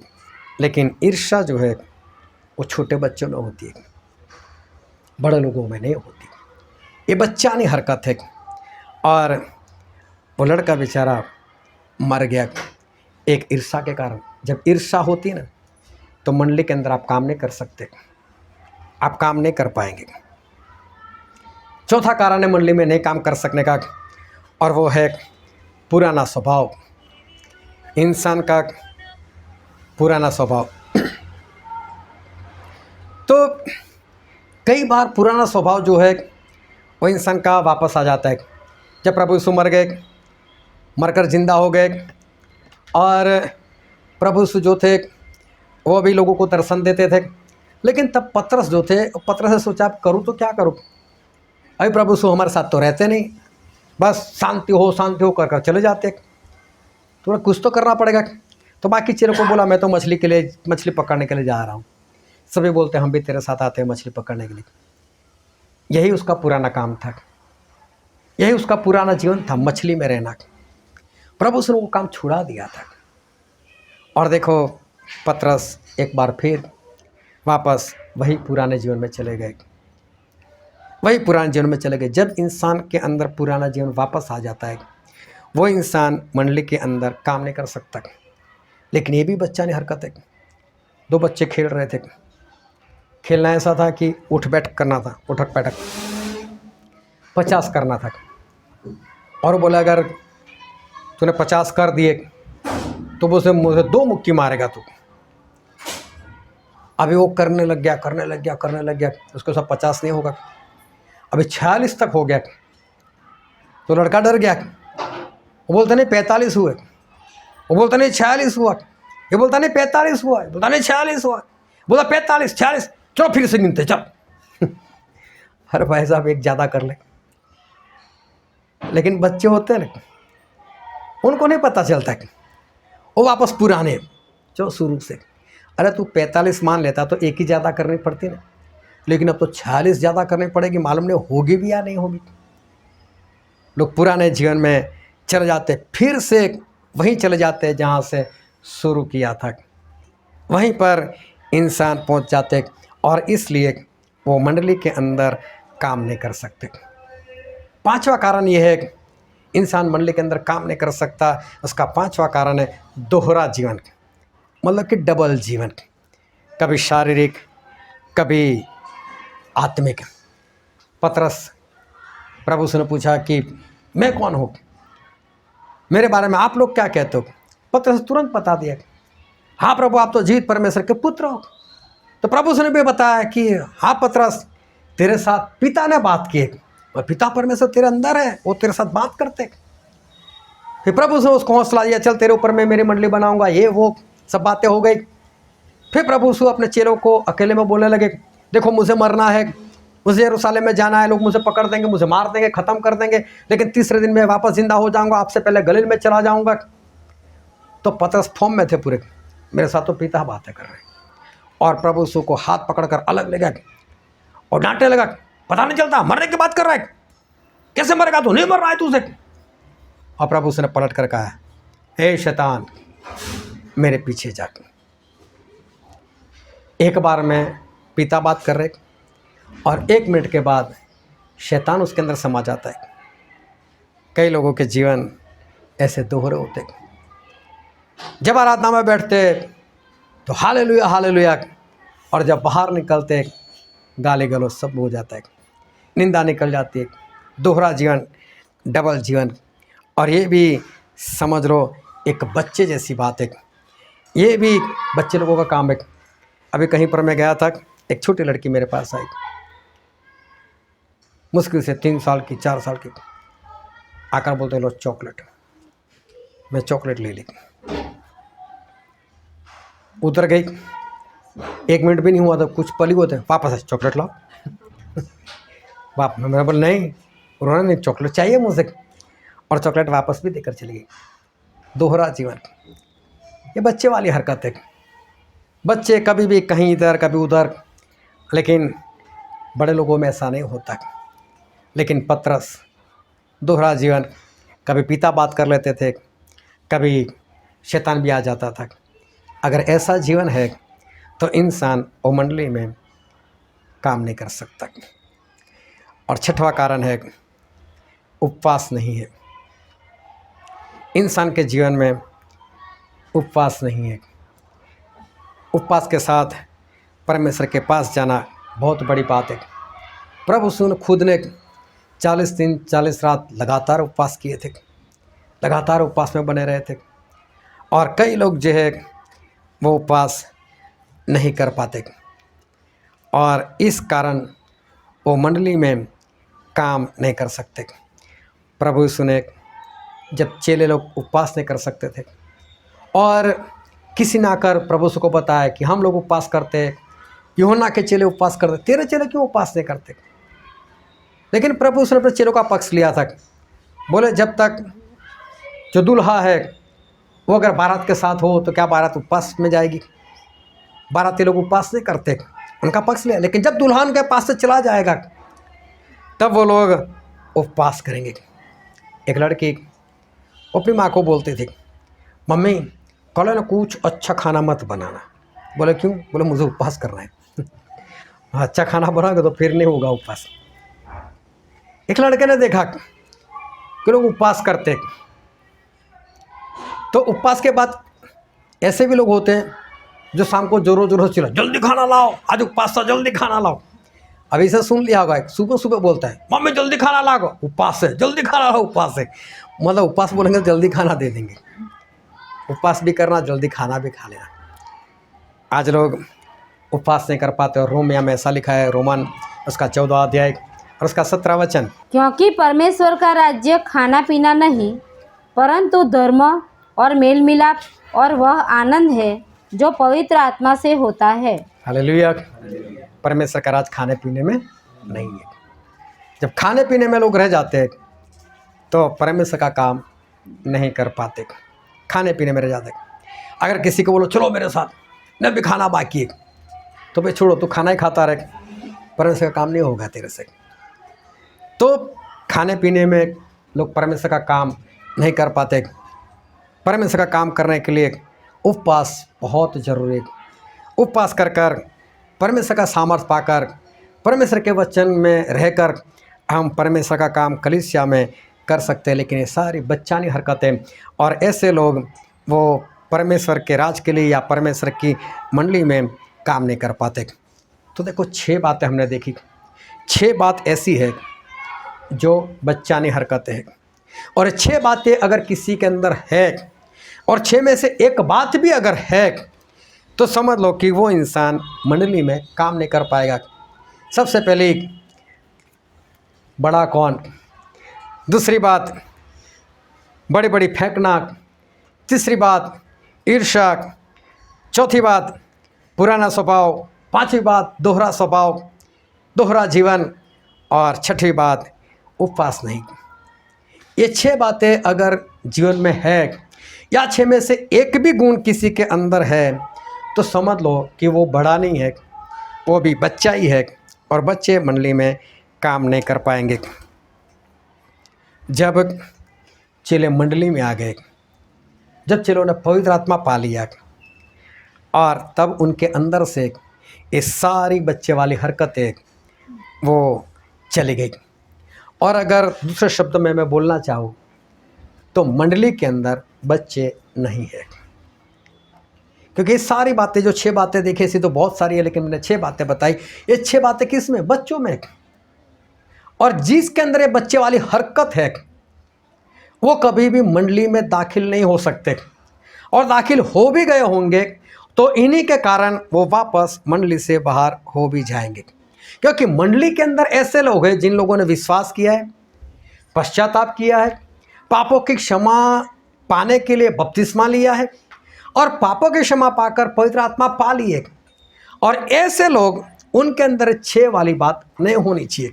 लेकिन ईर्ष्या जो है वो छोटे बच्चों में होती है, बड़े लोगों में नहीं होती। ये बच्चानी हरकत है और वो लड़का बेचारा मर गया एक ईर्ष्या के कारण। जब ईर्ष्या होती है ना तो मंडली के अंदर आप काम नहीं कर सकते, आप काम नहीं कर पाएंगे। चौथा कारण है मंडली में नहीं काम कर सकने का, और वो है पुराना स्वभाव, इंसान का पुराना स्वभाव। तो कई बार पुराना स्वभाव जो है वो इंसान का वापस आ जाता है। जब प्रभु यीशु मर गए, मरकर जिंदा हो गए और प्रभु यीशु जो थे वो भी लोगों को दर्शन देते थे। लेकिन तब पतरस जो थे, पतरस ने सोचा अब करूँ तो क्या करूँ, अभी प्रभु यीशु हमारे साथ तो रहते नहीं, बस शांति हो कर चले जाते, थोड़ा कुछ तो करना पड़ेगा। तो बाकी चेलों को बोला मैं तो मछली पकड़ने के लिए जा रहा हूँ। सभी बोलते हम भी तेरे साथ आते हैं मछली पकड़ने के लिए। यही उसका पुराना काम था, यही उसका पुराना जीवन था, मछली में रहना। प्रभु उसने वो काम छुड़ा दिया था। और देखो पतरस एक बार फिर वापस वही पुराने जीवन में चले गए, वही पुराने जीवन में चले गए। जब इंसान के अंदर पुराना जीवन वापस आ जाता है वो इंसान मंडली के अंदर काम नहीं कर सकता। लेकिन ये भी बच्चा ने हरकत है। 2 बच्चे खेल रहे थे, खेलना ऐसा था कि उठ बैठ करना था, उठक बैठक 50 करना था। और बोला अगर तूने 50 कर दिए तो मुझे 2 मुक्की मारेगा तू। अभी वो करने लग गया, उसको सब 50 नहीं होगा, अभी 46 तक हो गया। तो लड़का डर गया, वो बोलता नहीं 45 हुए, वो बोलता नहीं 46 हुआ, ये बोलता नहीं 45 हुआ, बोलता नहीं 46 हुआ, बोला 45 46, चलो फिर से गिनते चल। हर भाई साहब एक ज़्यादा कर ले। लेकिन बच्चे होते हैं ना, उनको नहीं पता चलता कि वो वापस पुराने जो शुरू से। अरे तू 45 मान लेता तो एक ही ज़्यादा करनी पड़ती ना, लेकिन अब तो 46 ज़्यादा करनी पड़ेगी, मालूम नहीं होगी भी या नहीं होगी। लोग पुराने जीवन में चले जाते, फिर से वहीं चले जाते जहाँ से शुरू किया था, वहीं पर इंसान पहुँच जाते और इसलिए वो मंडली के अंदर काम नहीं कर सकते। 5वां कारण ये है कि इंसान मंडली के अंदर काम नहीं कर सकता। उसका 5वां कारण है दोहरा जीवन, मतलब कि डबल जीवन, कभी शारीरिक कभी आत्मिक। पतरस प्रभु से ने पूछा कि मैं कौन हूँ, मेरे बारे में आप लोग क्या कहते हो। पतरस तुरंत बता दिया हाँ प्रभु आप तो जीवित परमेश्वर के पुत्र हो। तो प्रभु से ने भी बताया कि हाँ पतरस तेरे साथ पिता ने बात की और पिता परमेश्वर तेरे अंदर है, वो तेरे साथ बात करते। फिर प्रभु से उसको हौसला दिया, चल तेरे ऊपर मैं मेरी मंडली बनाऊंगा, ये वो सब बातें हो गई। फिर प्रभु से अपने चेलों को अकेले में बोलने लगे, देखो मुझे मरना है, मुझे यरूशलेम में जाना है, लोग मुझे पकड़ देंगे, मुझे मार देंगे, ख़त्म कर देंगे, लेकिन तीसरे दिन मैं वापस जिंदा हो जाऊंगा, आपसे पहले गलील में चला जाऊंगा। तो पतरस फॉर्म में थे पूरे, मेरे साथ तो पिता बातें कर रहे हैं। और प्रभु यीशु को हाथ पकड़कर अलग ले गया और डांटने लगा, पता नहीं चलता मरने की बात कर रहा है, कैसे मरेगा तू, नहीं मर रहा है तुझे। और प्रभु यीशु ने पलट कर कहा, हे शैतान मेरे पीछे जा। एक बार में पिता बात कर रहे और 1 मिनट के बाद शैतान उसके अंदर समा जाता है। कई लोगों के जीवन ऐसे दोहरे होते। जब आराधना में बैठते तो हालेलुया हालेलुया, और जब बाहर निकलते गाली गलौज सब हो जाता है, निंदा निकल जाती है, दोहरा जीवन, डबल जीवन। और ये भी समझ लो एक बच्चे जैसी बात है, ये भी बच्चे लोगों का काम है। अभी कहीं पर मैं गया था, एक छोटी लड़की मेरे पास आई, मुश्किल से 3 साल की 4 साल की, आकर बोलते लो चॉकलेट। मैं चॉकलेट ले ली, उतर गई, 1 मिनट भी नहीं हुआ था, कुछ पल ही हुए थे, वापस है चॉकलेट लाओ। बाप मैं बोल नहीं, उन्होंने नहीं चॉकलेट चाहिए मुझे, और चॉकलेट वापस भी देकर चली गई। दोहरा जीवन, ये बच्चे वाली हरकत है। बच्चे कभी भी कहीं इधर कभी उधर, लेकिन बड़े लोगों में ऐसा नहीं होता। लेकिन पतरस दोहरा जीवन, कभी पिता बात कर लेते थे, कभी शैतान भी आ जाता था। अगर ऐसा जीवन है तो इंसान और मंडली में काम नहीं कर सकता। और छठवां कारण है उपवास नहीं है। इंसान के जीवन में उपवास नहीं है। उपवास के साथ परमेश्वर के पास जाना बहुत बड़ी बात है। प्रभु यीशु खुद ने 40 दिन 40 रात लगातार उपवास किए थे, लगातार उपवास में बने रहे थे। और कई लोग जो है वो उपवास नहीं कर पाते, और इस कारण वो मंडली में काम नहीं कर सकते। प्रभु यीशु ने जब चेले लोग उपवास नहीं कर सकते थे, और किसी ने आकर प्रभु यीशु को बताया कि हम लोग उपवास करते, यूहन्ना के चेले उपवास करते, तेरे चेले क्यों उपवास नहीं करते? लेकिन प्रभु यीशु ने अपने चेलों का पक्ष लिया था। बोले जब तक जो दूल्हा है वो अगर बारात के साथ हो तो क्या बारात उपवास में जाएगी? बाराती लोग उपवास नहीं करते, उनका पक्ष लिया। लेकिन जब दुल्हन के पास से चला जाएगा तब वो लोग उपवास करेंगे। एक लड़की अपनी माँ को बोलती थी, मम्मी कल ना कुछ अच्छा खाना मत बनाना। बोले क्यों? बोले मुझे उपवास करना है। अच्छा खाना बनाओगे तो फिर नहीं होगा उपवास। एक लड़के ने देखा कि लोग उपवास करते, तो उपवास के बाद ऐसे भी लोग होते हैं जो शाम को जोरों जोरों से चिल्ला, जल्दी खाना लाओ, आज उपवास था, जल्दी खाना लाओ। अभी इसे सुन लिया होगा, सुबह सुबह बोलता है, मम्मी जल्दी खाना लाओ, उपवास है, जल्दी खाना लाओ, उपवास है। मतलब उपवास बोलेंगे जल्दी खाना दे देंगे। उपवास भी करना, जल्दी खाना भी खा लेना। आज लोग उपवास नहीं कर पाते। और रोमिया में ऐसा लिखा है, रोमन उसका 14 अध्याय और उसका 17 वचन, क्योंकि परमेश्वर का राज्य खाना पीना नहीं परंतु धर्म और मेल मिलाप और वह आनंद है जो पवित्र आत्मा से होता है। हालेलुया। परमेश्वर का राज खाने पीने में नहीं है। जब खाने पीने में लोग रह जाते हैं तो परमेश्वर का काम नहीं कर पाते, खाने पीने में रह जाते। अगर किसी को बोलो चलो मेरे साथ, न भी खाना बाकी है, तो भाई छोड़ो, तू खाना ही खाता रहे, परमेश्वर का काम नहीं होगा तेरे से। तो खाने पीने में लोग परमेश्वर का काम नहीं कर पाते। परमेश्वर का काम करने के लिए उपवास बहुत ज़रूरी है। उपवास कर कर परमेश्वर का सामर्थ्य पाकर, परमेश्वर के वचन में रहकर हम परमेश्वर का काम कलीसिया में कर सकते हैं। लेकिन ये सारी बच्चानी हरकतें, और ऐसे लोग वो परमेश्वर के राज के लिए या परमेश्वर की मंडली में काम नहीं कर पाते। तो देखो 6 बातें हमने देखी। 6 बात ऐसी है जो बच्चानी हरकतें हैं, और 6 बातें अगर किसी के अंदर है, और 6 में से एक बात भी अगर है, तो समझ लो कि वो इंसान मंडली में काम नहीं कर पाएगा। सबसे पहले बड़ा कौन, दूसरी बात बड़ी बड़ी फेंकना, तीसरी बात ईर्ष्या, चौथी बात पुराना स्वभाव, पांचवी बात दोहरा स्वभाव, दोहरा जीवन, और छठी बात उपवास नहीं। ये 6 बातें अगर जीवन में है, या 6 में से एक भी गुण किसी के अंदर है, तो समझ लो कि वो बड़ा नहीं है, वो भी बच्चा ही है, और बच्चे मंडली में काम नहीं कर पाएंगे। जब चेले मंडली में आ गए, जब चेलों ने पवित्र आत्मा पा लिया, और तब उनके अंदर से ये सारी बच्चे वाली हरकतें वो चली गई। और अगर दूसरे शब्द में मैं बोलना चाहूँ तो मंडली के अंदर बच्चे नहीं है, क्योंकि ये सारी बातें जो 6 बातें देखी ऐसी तो बहुत सारी है, लेकिन मैंने 6 बातें बताई। ये 6 बातें किस में? बच्चों में। और जिसके अंदर ये बच्चे वाली हरकत है वो कभी भी मंडली में दाखिल नहीं हो सकते, और दाखिल हो भी गए होंगे तो इन्हीं के कारण वो वापस मंडली से बाहर हो भी जाएंगे। क्योंकि मंडली के अंदर ऐसे लोग हैं जिन लोगों ने विश्वास किया है, पश्चाताप किया है, पापों की क्षमा पाने के लिए बपतिस्मा लिया है और पापों की क्षमा पाकर पवित्र आत्मा पा लिए। और ऐसे लोग, उनके अंदर 6 वाली बात नहीं होनी चाहिए,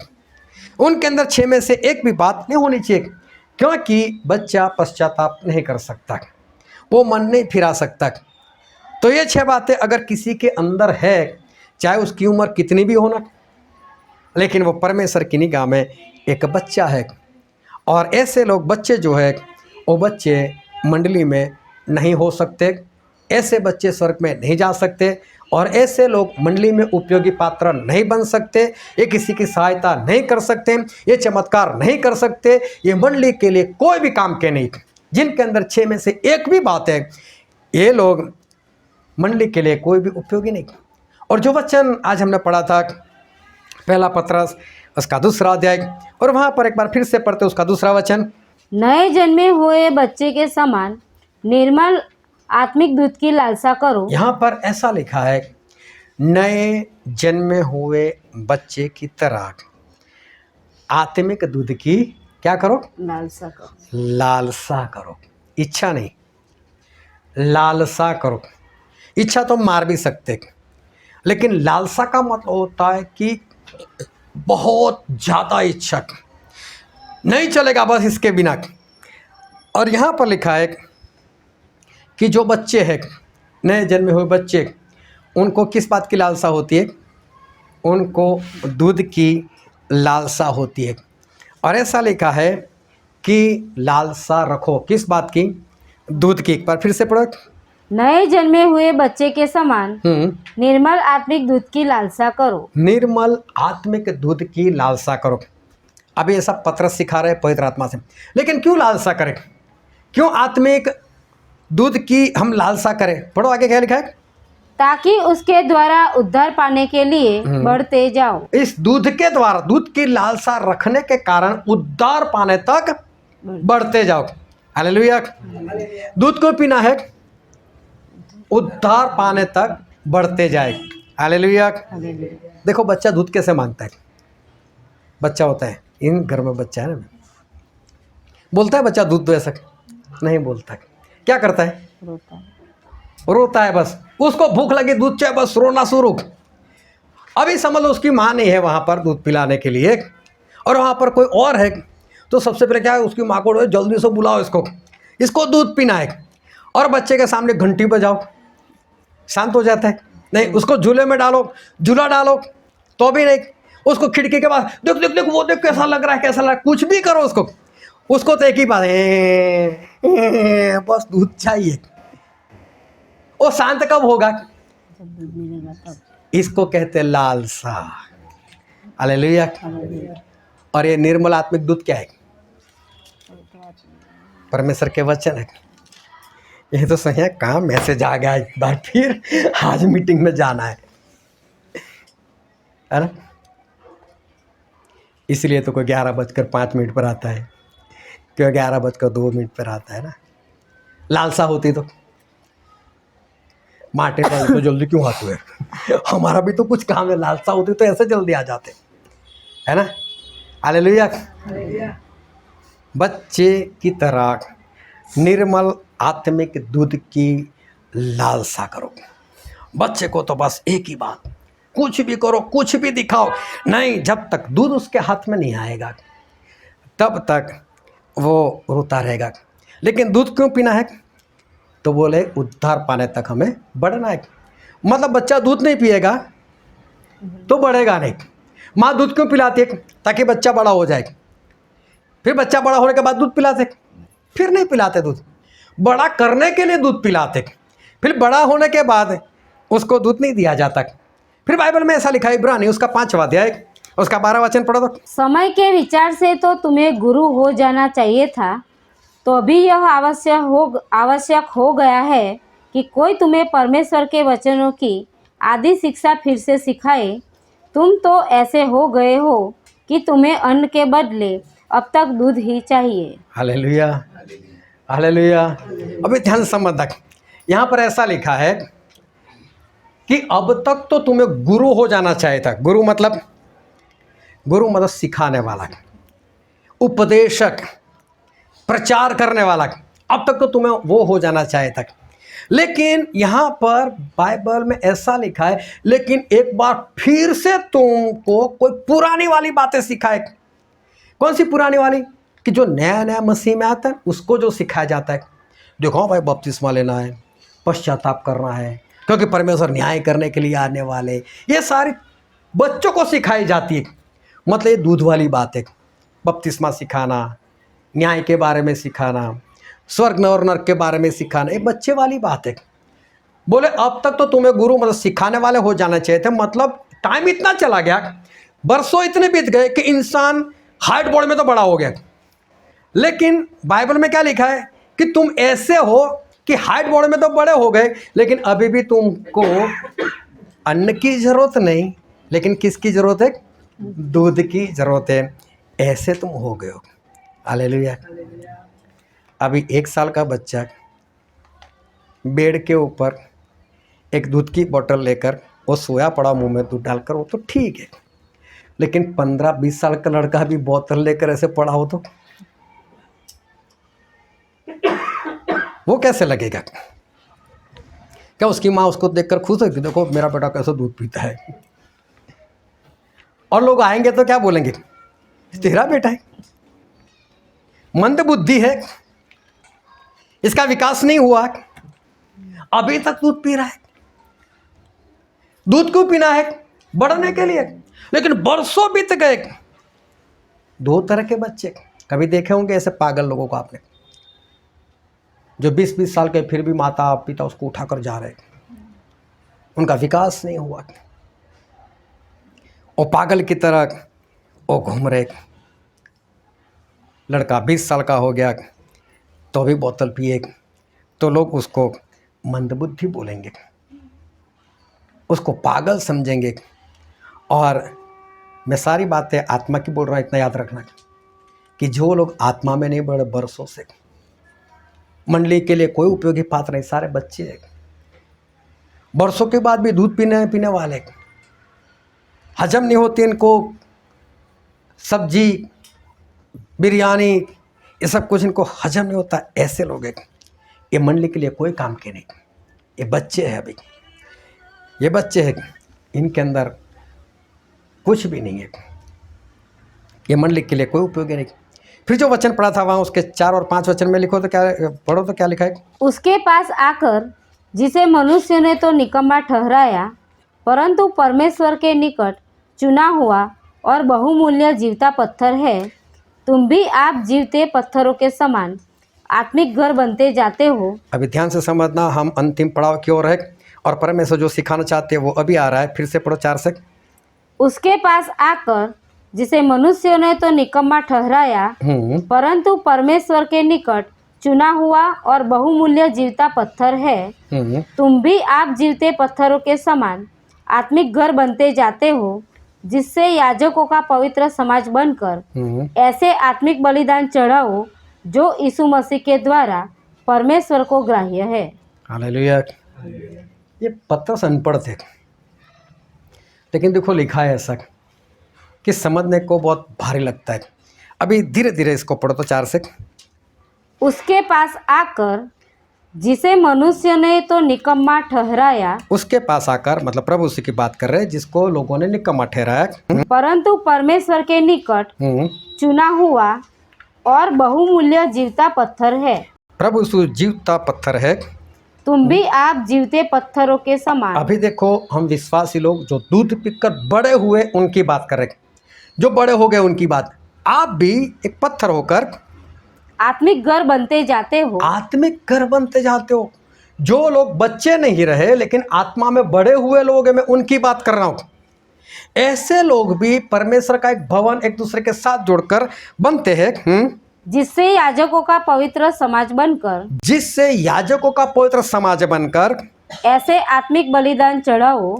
उनके अंदर 6 में से एक भी बात नहीं होनी चाहिए। क्योंकि बच्चा पश्चाताप नहीं कर सकता, वो मन नहीं फिरा सकता। तो ये 6 बातें अगर किसी के अंदर है, चाहे उसकी उम्र कितनी भी हो ना, लेकिन वो परमेश्वर की निगाह में एक बच्चा है। और ऐसे लोग, बच्चे जो है, वो बच्चे मंडली में नहीं हो सकते, ऐसे बच्चे स्वर्ग में नहीं जा सकते, और ऐसे लोग मंडली में उपयोगी पात्र नहीं बन सकते, ये किसी की सहायता नहीं कर सकते, ये चमत्कार नहीं कर सकते, ये मंडली के लिए कोई भी काम के नहीं। जिनके अंदर 6 में से एक भी बात है, ये लोग मंडली के लिए कोई भी उपयोगी नहीं। और जो वचन आज हमने पढ़ा था, पहला पत्रस उसका 2 अध्याय, और वहाँ पर एक बार फिर से पढ़ते उसका 2 वचन। नए जन्मे हुए बच्चे के समान निर्मल आत्मिक दूध की लालसा करो। यहाँ पर ऐसा लिखा है, नए जन्मे हुए बच्चे की तरह आत्मिक दूध की क्या करो? लालसा करो। लालसा करो। इच्छा नहीं, लालसा करो। इच्छा तो मार भी सकते, लेकिन लालसा का मतलब होता है कि बहुत ज़्यादा इच्छा, नहीं चलेगा बस इसके बिना। और यहाँ पर लिखा है कि जो बच्चे हैं, नए जन्मे हुए बच्चे, उनको किस बात की लालसा होती है? उनको दूध की लालसा होती है। और ऐसा लिखा है कि लालसा रखो, किस बात की? दूध की। एक बार फिर से पढ़ो। नए जन्मे हुए बच्चे के समान निर्मल आत्मिक दूध की लालसा करो। निर्मल आत्मिक दूध की लालसा करो। अभी ऐसा पत्रस सिखा रहे पवित्र आत्मा से। लेकिन क्यों लालसा करें? क्यों आत्मिक दूध की हम लालसा करें? पढ़ो आगे क्या लिखा है। ताकि उसके द्वारा उद्धार पाने के लिए बढ़ते जाओ। इस दूध के द्वारा, दूध की लालसा रखने के कारण उद्धार पाने तक बढ़ते जाओ। हालेलुया। दूध को पीना है, उद्धार पाने तक बढ़ते जाए। हालेलुया। देखो बच्चा दूध कैसे मांगता है। बच्चा होता है, इन घर में बच्चा है ना, बोलता है बच्चा दूध दो, ऐसा नहीं बोलता। क्या करता है? रोता है बस। उसको भूख लगी, दूध चाहिए, बस रोना शुरू। अभी समझ लो उसकी माँ नहीं है वहाँ पर दूध पिलाने के लिए, और वहाँ पर कोई और है, तो सबसे पहले क्या है, उसकी माँ को जल्दी से बुलाओ, इसको दूध पीना है। और बच्चे के सामने घंटी बजाओ, शांत हो जाता है? नहीं। उसको झूले में डालो, झूला डालो तो भी नहीं। उसको खिड़की के पास देख देख देख, वो देख कैसा लग रहा है, कैसा लग रहा है, कुछ भी करो उसको तो एक ही बात है, बस दूध चाहिए। वो शांत कब होगा? इसको कहते हैं लालसा। हालेलुया। और ये निर्मल आत्मिक दूध क्या है? परमेश्वर के वचन है। ये तो सही है, कहाँ मैसेज आ गया एक बार फिर, आज मीटिंग में जाना है ना। इसलिए तो कोई 11:05 पर आता है, क्यों 11:02 पर आता है ना। लालसा होती तो माटे तो जल्दी क्यों आते हैं? हमारा भी तो कुछ काम है, लालसा होती तो ऐसे जल्दी आ जाते, है ना। हालेलुया। बच्चे की तरह निर्मल आत्मिक दूध की लालसा करो। बच्चे को तो बस एक ही बात, कुछ भी करो, कुछ भी दिखाओ, नहीं, जब तक दूध उसके हाथ में नहीं आएगा तब तक वो रोता रहेगा। लेकिन दूध क्यों पीना है? तो बोले उद्धार पाने तक हमें बढ़ना है। मतलब बच्चा दूध नहीं पिएगा तो बढ़ेगा नहीं। माँ दूध क्यों पिलाती है? ताकि बच्चा बड़ा हो जाए। फिर बच्चा बड़ा होने के बाद दूध पिलाते, फिर नहीं पिलाते दूध, बड़ा करने के लिए दूध पिलाते। फिर बड़ा होने के बाद उसको दूध नहीं दिया जाता। फिर बाइबल में ऐसा लिखा है, इब्रानी उसका 5वां अध्याय उसका 12 वचन पढ़ो तो। समय के विचार से तो तुम्हें गुरु हो जाना चाहिए था, तो अभी यह आवश्यक हो गया है कि कोई तुम्हें परमेश्वर के वचनों की आदि शिक्षा फिर से सिखाए। तुम तो ऐसे हो गए हो कि तुम्हें अन्न के बदले अब तक दूध ही चाहिए। Hallelujah, hallelujah. अभी ध्यान से समझना, यहाँ पर ऐसा लिखा है कि अब तक तो तुम्हें गुरु हो जाना चाहिए था। गुरु मतलब सिखाने वाला, उपदेशक, प्रचार करने वाला। अब तक तो तुम्हें वो हो जाना चाहिए था। लेकिन यहाँ पर बाइबल में ऐसा लिखा है, लेकिन एक बार फिर से तुमको कोई पुरानी वाली बातें सिखाए। कौन सी पुरानी वाली? कि जो नया नया मसीह में आता है उसको जो सिखाया जाता है, देखो भाई बपतिस्मा लेना है, पश्चाताप करना है, क्योंकि परमेश्वर न्याय करने के लिए आने वाले, ये सारी बच्चों को सिखाई जाती है। मतलब ये दूध वाली बात है, बपतिस्मा सिखाना, न्याय के बारे में सिखाना, स्वर्ग और नरक के बारे में सिखाना, ये बच्चे वाली बात है। बोले अब तक तो तुम्हें गुरु मतलब सिखाने वाले हो जाना चाहिए थे। मतलब टाइम इतना चला गया, बरसों इतने बीत गए कि इंसान हाइट बोर्ड में तो बड़ा हो गया। लेकिन बाइबल में क्या लिखा है कि तुम ऐसे हो कि हाइट बोर्ड में तो बड़े हो गए, लेकिन अभी भी तुमको अन्न की जरूरत नहीं, लेकिन किसकी जरूरत है? दूध की जरूरत है। ऐसे तुम हो गए हो। हालेलुया। अभी 1 साल का बच्चा बेड के ऊपर एक दूध की बोतल लेकर वो सोया पड़ा, मुंह में दूध डालकर, वो तो ठीक है। लेकिन 15-20 साल का लड़का भी बोतल लेकर ऐसे पड़ा हो तो वो कैसे लगेगा? क्या उसकी माँ उसको देखकर खुश होगी, देखो मेरा बेटा कैसे दूध पीता है? और लोग आएंगे तो क्या बोलेंगे? तेरा बेटा है, मंद बुद्धि है, इसका विकास नहीं हुआ, अभी तक दूध पी रहा है। दूध क्यों पीना है? बढ़ने के लिए। लेकिन बरसों बीत गए। 2 तरह के बच्चे कभी देखे होंगे ऐसे पागल लोगों को आपने, जो 20-20 साल के फिर भी माता पिता उसको उठाकर जा रहे, उनका विकास नहीं हुआ, वो पागल की तरह वो घूम रहे। लड़का 20 साल का हो गया तो भी बोतल पिए, तो लोग उसको मंदबुद्धि बोलेंगे, उसको पागल समझेंगे। और मैं सारी बातें आत्मा की बोल रहा हूँ, इतना याद रखना कि जो लोग आत्मा में नहीं बढ़े बरसों से, मंडली के लिए कोई उपयोगी पात्र नहीं, सारे बच्चे हैं। बरसों के बाद भी दूध पीने वाले, हजम नहीं होती इनको, सब्जी बिरयानी ये सब कुछ इनको हजम नहीं होता, ऐसे लोग हैं। ये मंडली के लिए कोई काम के नहीं। ये बच्चे हैं, अभी ये बच्चे हैं, इनके अंदर कुछ भी नहीं है, ये मंडली के लिए कोई उपयोगी नहीं। फिर जो वचन पढ़ा था वहाँ उसके 4 और 5 वचन में लिखो तो क्या पढ़ो तो क्या लिखा है? उसके पास आकर जिसे मनुष्य ने तो निकम्मा ठहराया, परंतु परमेश्वर के निकट चुना हुआ और बहुमूल्य जीवता पत्थर है। तुम भी आप जीवते पत्थरों के समान आत्मिक घर बनते जाते हो। अभी ध्यान से समझना, हम अंतिम पड़ाव की ओर है और परमेश्वर जो सिखाना चाहते हैं वो अभी आ रहा है। फिर से पढ़ो 4 से। उसके पास आकर जिसे मनुष्यों ने तो निकम्मा ठहराया, परंतु परमेश्वर के निकट चुना हुआ और बहुमूल्य जीवता पत्थर है। तुम भी आप जीवते पत्थरों के समान आत्मिक घर बनते जाते हो, जिससे याजकों का पवित्र समाज बनकर ऐसे आत्मिक बलिदान चढ़ाओ जो यीशु मसीह के द्वारा परमेश्वर को ग्राह्य है। हालेलुया। ये पत्थर से अनपढ़ थे, लेकिन देखो लिखा है ऐसा कि समझने को बहुत भारी लगता है। अभी धीरे धीरे इसको पढ़ो तो 4 से। उसके पास आकर जिसे मनुष्य ने तो निकम्मा ठहराया, उसके पास आकर मतलब प्रभु उसी की बात कर रहे हैं जिसको लोगों ने निकम्मा ठहराया, परंतु परमेश्वर के निकट चुना हुआ और बहुमूल्य जीवता पत्थर है। प्रभु यीशु जीवता पत्थर है। तुम भी आप जीवते पत्थरों के समान। अभी देखो हम विश्वासी लोग जो दूध पीकर बड़े हुए उनकी बात कर रहे हैं, जो बड़े हो गए उनकी बात। आप भी एक पत्थर होकर आत्मिक घर बनते जाते हो। आत्मिक घर बनते जाते हो। जो लोग बच्चे नहीं रहे लेकिन आत्मा में बड़े हुए लोग हैं, मैं उनकी बात कर रहा हूँ। ऐसे लोग भी परमेश्वर का एक भवन एक दूसरे के साथ जोड़कर बनते हैं। जिससे याजकों का पवित्र समाज बनकर जिससे याजकों का पवित्र समाज बनकर ऐसे आत्मिक बलिदान चढ़ाओ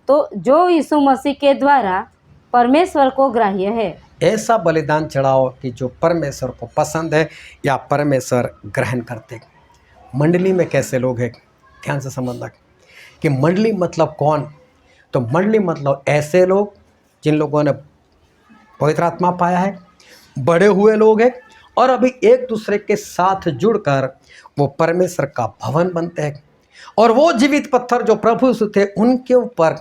तो जो यीशु मसीह के द्वारा परमेश्वर को ग्राह्य है। ऐसा बलिदान चढ़ाओ कि जो परमेश्वर को पसंद है या परमेश्वर ग्रहण करते। मंडली में कैसे लोग हैं, ध्यान से समझना कि मंडली मतलब कौन। तो मंडली मतलब ऐसे लोग जिन लोगों ने पवित्र आत्मा पाया है, बड़े हुए लोग हैं और अभी एक दूसरे के साथ जुड़कर वो परमेश्वर का भवन बनते हैं। और वो जीवित पत्थर जो प्रभु यीशु थे उनके ऊपर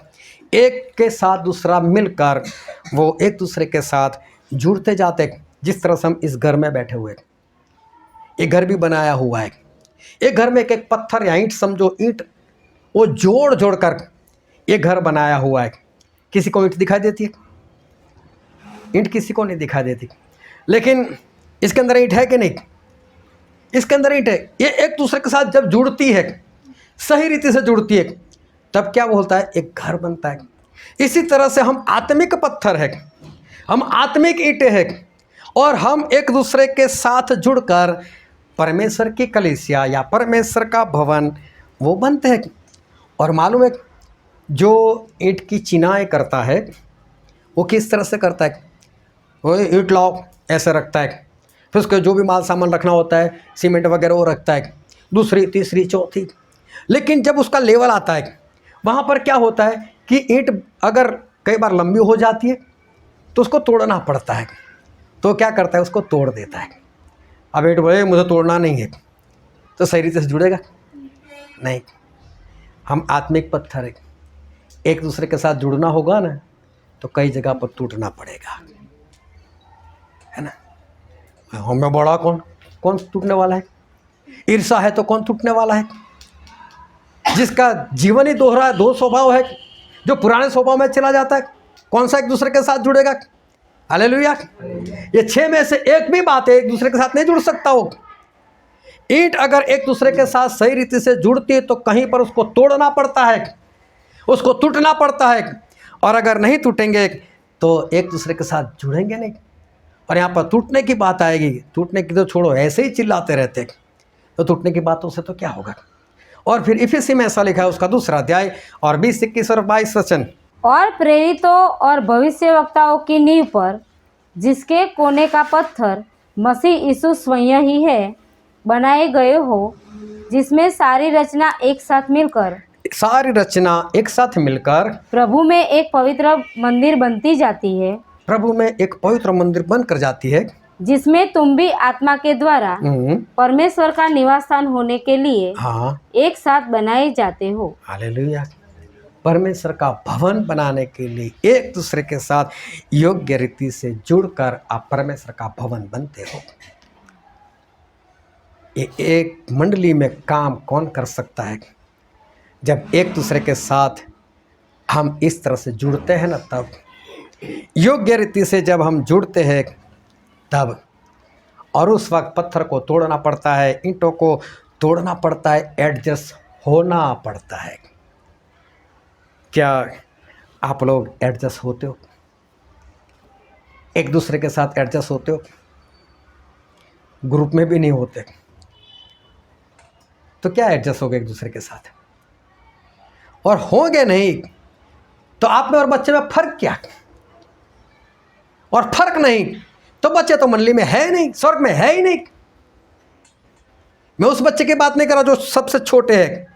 एक के साथ दूसरा मिलकर वो एक दूसरे के साथ जुड़ते जाते। जिस तरह से हम इस घर में बैठे हुए, एक घर भी बनाया हुआ है। एक घर में एक एक पत्थर या ईंट समझो, ईंट वो जोड़ जोड़ कर एक घर बनाया हुआ है। किसी को ईंट दिखाई देती है? ईंट किसी को नहीं दिखाई देती, लेकिन इसके अंदर ईंट है कि नहीं? इसके अंदर ईंट है। ये एक दूसरे के साथ जब जुड़ती है, सही रीति से जुड़ती है, तब क्या बोलता है? एक घर बनता है। इसी तरह से हम आत्मिक पत्थर है, हम आत्मिक ईंटें हैं और हम एक दूसरे के साथ जुड़कर परमेश्वर की कलीसिया या परमेश्वर का भवन वो बनते हैं। और मालूम है जो ईंट की चिनाई करता है वो किस तरह से करता है? वो ईंट लाओ ऐसे रखता है, फिर उसके जो भी माल सामान रखना होता है, सीमेंट वगैरह वो रखता है, दूसरी तीसरी चौथी। लेकिन जब उसका लेवल आता है वहाँ पर क्या होता है कि ईंट अगर कई बार लंबी हो जाती है तो उसको तोड़ना पड़ता है। तो क्या करता है? उसको तोड़ देता है। अब ईंट बोले मुझे तोड़ना नहीं है, तो सही रीति से जुड़ेगा नहीं। हम आत्मिक पत्थर है, एक दूसरे के साथ जुड़ना होगा ना तो कई जगह पर टूटना पड़ेगा, है ना। हमें बड़ा कौन टूटने वाला है? ईर्षा है तो कौन टूटने वाला है? जिसका जीवन ही दोहरा है, दो स्वभाव है, जो पुराने स्वभाव में चला जाता है, कौन सा एक दूसरे के साथ जुड़ेगा? हालेलुया। ये 6 में से एक भी बात है एक दूसरे के साथ नहीं जुड़ सकता हो। ईंट अगर एक दूसरे के साथ सही रीति से जुड़ती है तो कहीं पर उसको तोड़ना पड़ता है, उसको टूटना पड़ता है। और अगर नहीं टूटेंगे तो एक दूसरे के साथ जुड़ेंगे नहीं। और यहाँ पर टूटने की बात आएगी, टूटने की तो छोड़ो, ऐसे ही चिल्लाते रहते, तो टूटने की बातों से तो क्या होगा। और फिर इफिसी में ऐसा लिखा है, उसका 2 अध्याय और 20, 21 और 22 वचन। और प्रेरितों और भविष्यवक्ताओं की नींव पर, जिसके कोने का पत्थर मसीह यीशु स्वयं ही है, बनाए गए हो, जिसमें सारी रचना एक साथ मिलकर प्रभु में एक पवित्र मंदिर बनती जाती है, प्रभु में एक पवित्र मंदिर बनकर जाती है, जिसमें तुम भी आत्मा के द्वारा परमेश्वर का निवास स्थान होने के लिए एक साथ बनाए जाते हो। हालेलुया। परमेश्वर का भवन बनाने के लिए एक दूसरे के साथ योग्य रीति से जुड़कर आप परमेश्वर का भवन बनते हो। ये एक मंडली में काम कौन कर सकता है? जब एक दूसरे के साथ हम इस तरह से जुड़ते हैं ना, तब योग्य रीति से जब हम जुड़ते हैं तब। और उस वक्त पत्थर को तोड़ना पड़ता है, ईंटों को तोड़ना पड़ता है, एडजस्ट होना पड़ता है। क्या आप लोग एडजस्ट होते हो? एक दूसरे के साथ एडजस्ट होते हो? ग्रुप में भी नहीं होते तो क्या एडजस्ट होगे एक दूसरे के साथ? और होंगे नहीं तो आप में और बच्चे में फर्क क्या? और फर्क नहीं तो बच्चे तो मंडली में है नहीं, स्वर्ग में है ही नहीं। मैं उस बच्चे की बात नहीं कर रहा जो सबसे छोटे हैं,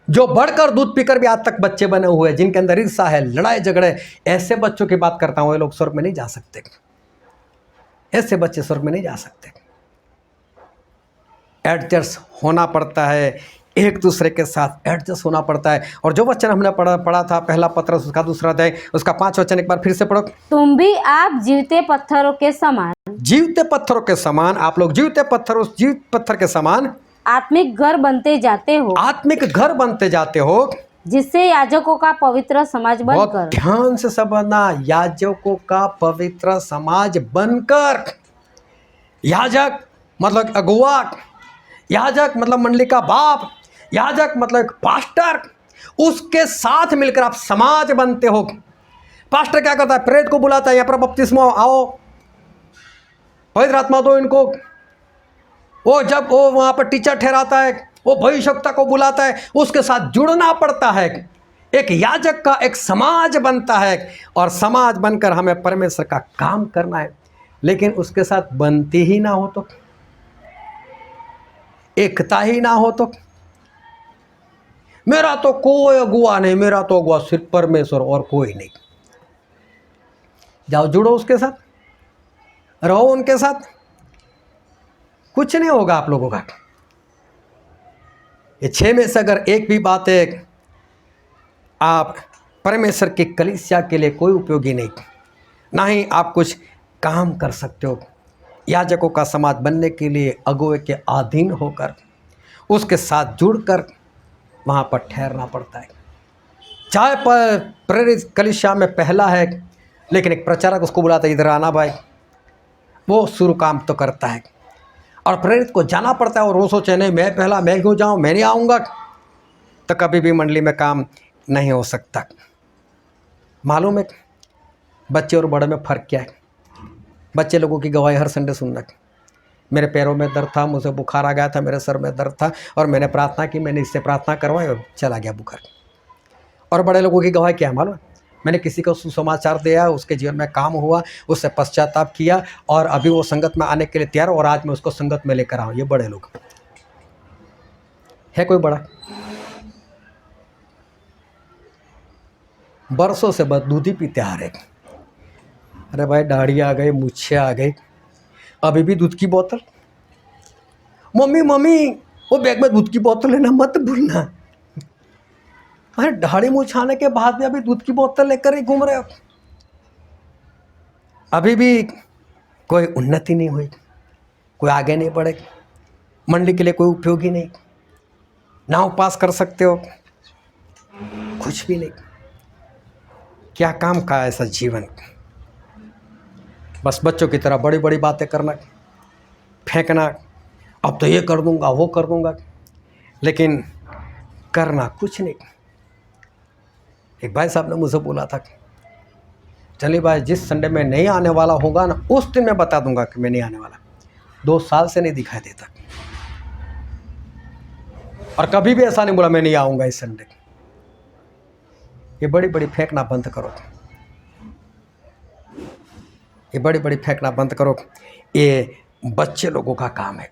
जो बढ़कर दूध पीकर भी आज तक बच्चे बने हुए हैं, जिनके अंदर ईर्षा है, लड़ाई झगड़े, ऐसे बच्चों की बात करता हूं। ये लोग स्वर्ग में नहीं जा सकते, ऐसे बच्चे स्वर्ग में नहीं जा सकते। एडजस्ट होना पड़ता है, एक दूसरे के साथ एडजस्ट होना पड़ता है। और जो वचन हमने पढ़ा था पहला पत्रस उसका 2 अध्याय उसका 5 वचन एक बार फिर से पढ़ो। तुम भी आप जीवते पत्थरों के समान, जीवते पत्थरों के समान, आप लोग जीवते पत्थर, उस जीवित पत्थर के समान आत्मिक घर बनते जाते हो, आत्मिक घर बनते जाते हो, जिससे याजकों का पवित्र समाज बनकर। ध्यान से समझना, याजकों का पवित्र समाज बनकर। याजक मतलब अगुआ, याजक मतलब मंडली का बाप, याजक मतलब पास्टर, उसके साथ मिलकर आप समाज बनते हो। पास्टर क्या करता है? प्रेरित को बुलाता है, यहाँ पर बपतिस्मा आओ, पवित्र आत्मा दो इनको। वो जब वो वहाँ पर टीचर ठहराता है, वो भविष्यवक्ता को बुलाता है, उसके साथ जुड़ना पड़ता है। एक याजक का एक समाज बनता है और समाज बनकर हमें परमेश्वर का काम करना है। लेकिन उसके साथ बनती ही ना हो तो, एकता ही ना हो तो, मेरा तो कोई अगुआ नहीं, मेरा तो अगुआ सिर्फ परमेश्वर और कोई नहीं। जाओ जुड़ो उसके साथ, रहो उनके साथ, कुछ नहीं होगा आप लोगों का। ये 6 में से अगर एक भी बात है आप परमेश्वर की कलीसिया के लिए कोई उपयोगी नहीं, ना ही आप कुछ काम कर सकते हो। याजकों का समाज बनने के लिए अगुवे के अधीन होकर उसके साथ जुड़कर वहाँ पर ठहरना पड़ता है। चाहे पर प्रेरित कलीसिया में पहला है, लेकिन एक प्रचारक उसको बुलाता है, इधर आना भाई, वो शुरू काम तो करता है और प्रेरित को जाना पड़ता है। और वो सोचे नहीं मैं पहला, मैं क्यों जाऊँ, मैं नहीं आऊँगा, तो कभी भी मंडली में काम नहीं हो सकता। मालूम है बच्चे और बड़े में फ़र्क क्या है? बच्चे लोगों की गवाही हर संडे सुनना। मेरे पैरों में दर्द था, मुझे बुखार आ गया था, मेरे सर में दर्द था और मैंने प्रार्थना की, मैंने इससे प्रार्थना करवाई और चला गया बुखार। और बड़े लोगों की गवाही क्या है मालूम? मैंने किसी को सुसमाचार दिया, उसके जीवन में काम हुआ, उससे पश्चाताप किया और अभी वो संगत में आने के लिए तैयार और आज मैं उसको संगत में लेकर आऊँ। ये बड़े लोग है। कोई बड़ा बरसों से बस दूध ही पीते आ रहे। अरे भाई दाढ़ी आ गई, मूछें आ गई, अभी भी दूध की बोतल। मम्मी मम्मी वो बैग में दूध की बोतल लेना मत भूलना। अरे दाढ़ी मूछाने के बाद भी अभी दूध की बोतल लेकर ही घूम रहे हो। अभी भी कोई उन्नति नहीं हुई, कोई आगे नहीं बढ़े, मंडली के लिए कोई उपयोगी नहीं, नाव पास कर सकते हो, कुछ भी नहीं। क्या काम का ऐसा जीवन? बस बच्चों की तरह बड़ी बड़ी बातें करना, फेंकना, अब तो ये कर दूंगा वो कर दूंगा, लेकिन करना कुछ नहीं। एक भाई साहब ने मुझे बोला था, चलिए भाई जिस संडे में नहीं आने वाला होगा ना, उस दिन मैं बता दूंगा कि मैं नहीं आने वाला। 2 साल से नहीं दिखाई देता और कभी भी ऐसा नहीं बोला मैं नहीं आऊँगा इस संडे। ये बड़ी बड़ी फेंकना बंद करो, ये बड़ी बड़ी फेंकना बंद करो। ये बच्चे लोगों का काम है।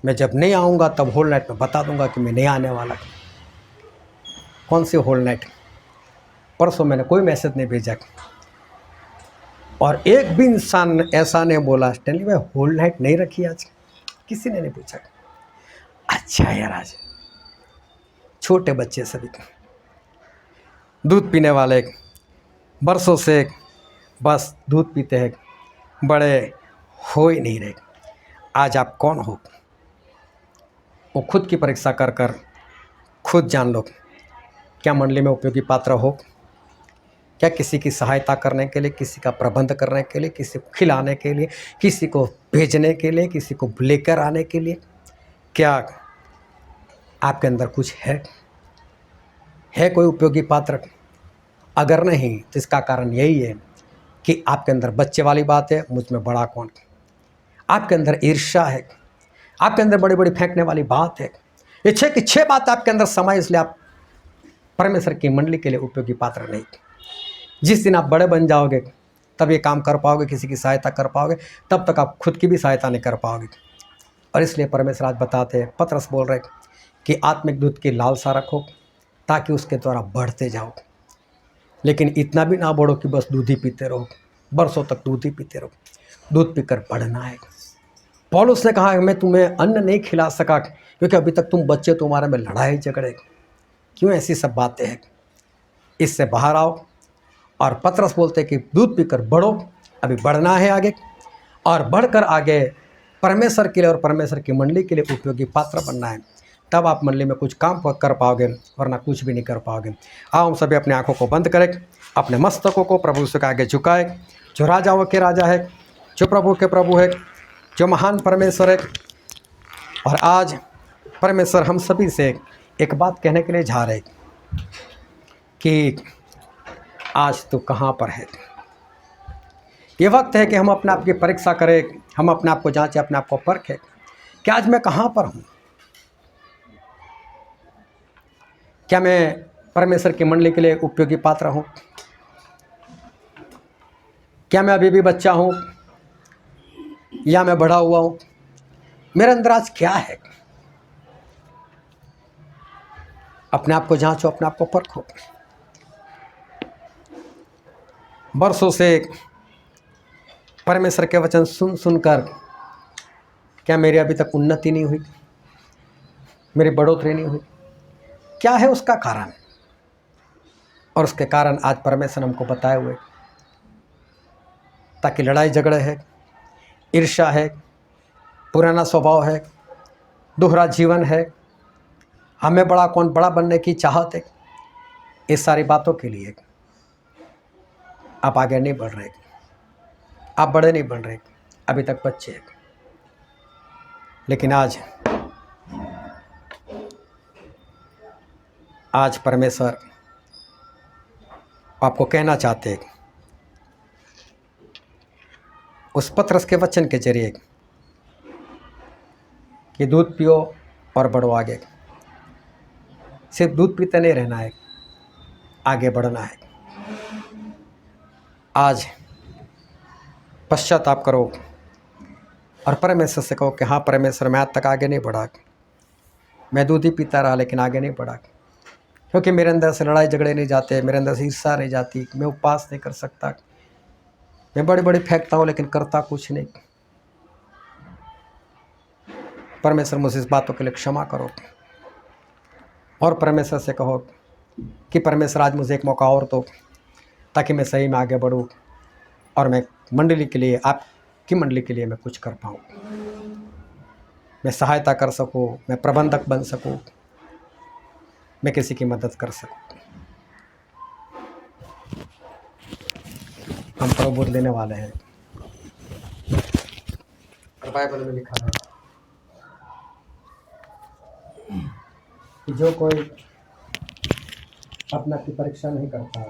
मैं जब नहीं आऊँगा तब होल नाइट में बता दूंगा कि मैं नहीं आने वाला। कौन सी होल नाइट? परसों मैंने कोई मैसेज नहीं भेजा और एक भी इंसान ऐसा नहीं बोला स्टैनली भाई होल नाइट नहीं रखी आज, किसी ने नहीं पूछा। अच्छा यार, आज छोटे बच्चे सभी दूध पीने वाले, बरसों से बस दूध पीते हैं, बड़े हो ही नहीं रहे। आज आप कौन हो वो खुद की परीक्षा कर कर खुद जान लो। क्या मंडली में उपयोगी पात्र हो? क्या किसी की सहायता करने के लिए, किसी का प्रबंध करने के लिए, किसी को खिलाने के लिए, किसी को भेजने के लिए, किसी को लेकर आने के लिए, क्या आपके अंदर कुछ है कोई उपयोगी पात्र? अगर नहीं तो इसका कारण यही है कि आपके अंदर बच्चे वाली बात है, मुझ में बड़ा कौन, आपके अंदर ईर्ष्या है, आपके अंदर बड़ी बड़ी फेंकने वाली बात है। ये 6 की 6 बात आपके अंदर समय, इसलिए आप परमेश्वर की मंडली के लिए उपयोगी पात्र नहीं। जिस दिन आप बड़े बन जाओगे तब ये काम कर पाओगे, किसी की सहायता कर पाओगे, तब तक आप खुद की भी सहायता नहीं कर पाओगे। और इसलिए परमेश्वर आज बताते हैं, पतरस बोल रहे कि आत्मिक दूध की लालसा रखो ताकि उसके द्वारा बढ़ते जाओ। लेकिन इतना भी ना बढ़ो कि बस दूध ही पीते रहो, बरसों तक दूध ही पीते रहो। दूध पीकर बढ़ना है। पौलुस ने कहा मैं तुम्हें अन्न नहीं खिला सका क्योंकि अभी तक तुम बच्चे, तुम्हारे में लड़ाई झगड़े, क्यों ऐसी सब बातें हैं? इससे बाहर आओ। और पतरस बोलते कि दूध पीकर बढ़ो, अभी बढ़ना है आगे, और बढ़कर आगे परमेश्वर के लिए और परमेश्वर की मंडली के लिए उपयोगी पात्र बनना है। तब आप मंडली में कुछ काम कर पाओगे, वरना कुछ भी नहीं कर पाओगे। आओ हम सभी अपनी आंखों को बंद करें, अपने मस्तकों को प्रभु से आगे झुकाए। जो राजाओं के राजा है, जो प्रभु के प्रभु है, जो महान परमेश्वर है। और आज परमेश्वर हम सभी से एक बात कहने के लिए जा रहे कि आज तू कहाँ पर है? ये वक्त है कि हम अपने आप की परीक्षा करें, हम अपने आप को जांचें, अपने आप को परखें कि आज मैं कहाँ पर हूँ। क्या मैं परमेश्वर की मंडली के लिए उपयोगी पात्र हूँ? क्या मैं अभी भी बच्चा हूँ या मैं बड़ा हुआ हूँ? मेरे अंदर आज क्या है? अपने आप को जांचो, अपने आप को परखो। वर्षों से परमेश्वर के वचन सुन सुनकर क्या मेरी अभी तक उन्नति नहीं हुई, मेरी बढ़ोतरी नहीं हुई? क्या है उसका कारण? और उसके कारण आज परमेश्वर हमको बताए हुए, ताकि लड़ाई झगड़े है, ईर्ष्या है, पुराना स्वभाव है, दोहरा जीवन है, हमें बड़ा कौन बड़ा बनने की चाहत है, इस सारी बातों के लिए आप आगे नहीं बढ़ रहे, आप बड़े नहीं बन रहे, अभी तक बच्चे हैं। लेकिन आज परमेश्वर आपको कहना चाहते हैं उस पत्रस के वचन के जरिए कि दूध पियो और बढ़ो आगे। सिर्फ दूध पीते नहीं रहना है, आगे बढ़ना है। आज पश्चाताप करो और परमेश्वर से कहो कि हाँ परमेश्वर, मैं आज तक आगे नहीं बढ़ा, मैं दूध ही पीता रहा लेकिन आगे नहीं बढ़ा, क्योंकि मेरे अंदर से लड़ाई झगड़े नहीं जाते, मेरे अंदर से ईर्ष्या नहीं जाती, मैं उपवास नहीं कर सकता, मैं बड़ी बड़ी फेंकता हूँ लेकिन करता कुछ नहीं। परमेश्वर मुझे इस बातों के लिए क्षमा करो। और परमेश्वर से कहो कि परमेश्वर आज मुझे एक मौका और दो, ताकि मैं सही में आगे बढ़ूँ और मैं मंडली के लिए, आपकी मंडली के लिए मैं कुछ कर पाऊँ, मैं सहायता कर सकूँ, मैं प्रबंधक बन सकूँ, मैं किसी की मदद कर सकूँ। हम प्रभु देने वाले हैं। और बाइबल में लिखा है कि जो कोई अपना की परीक्षा नहीं करता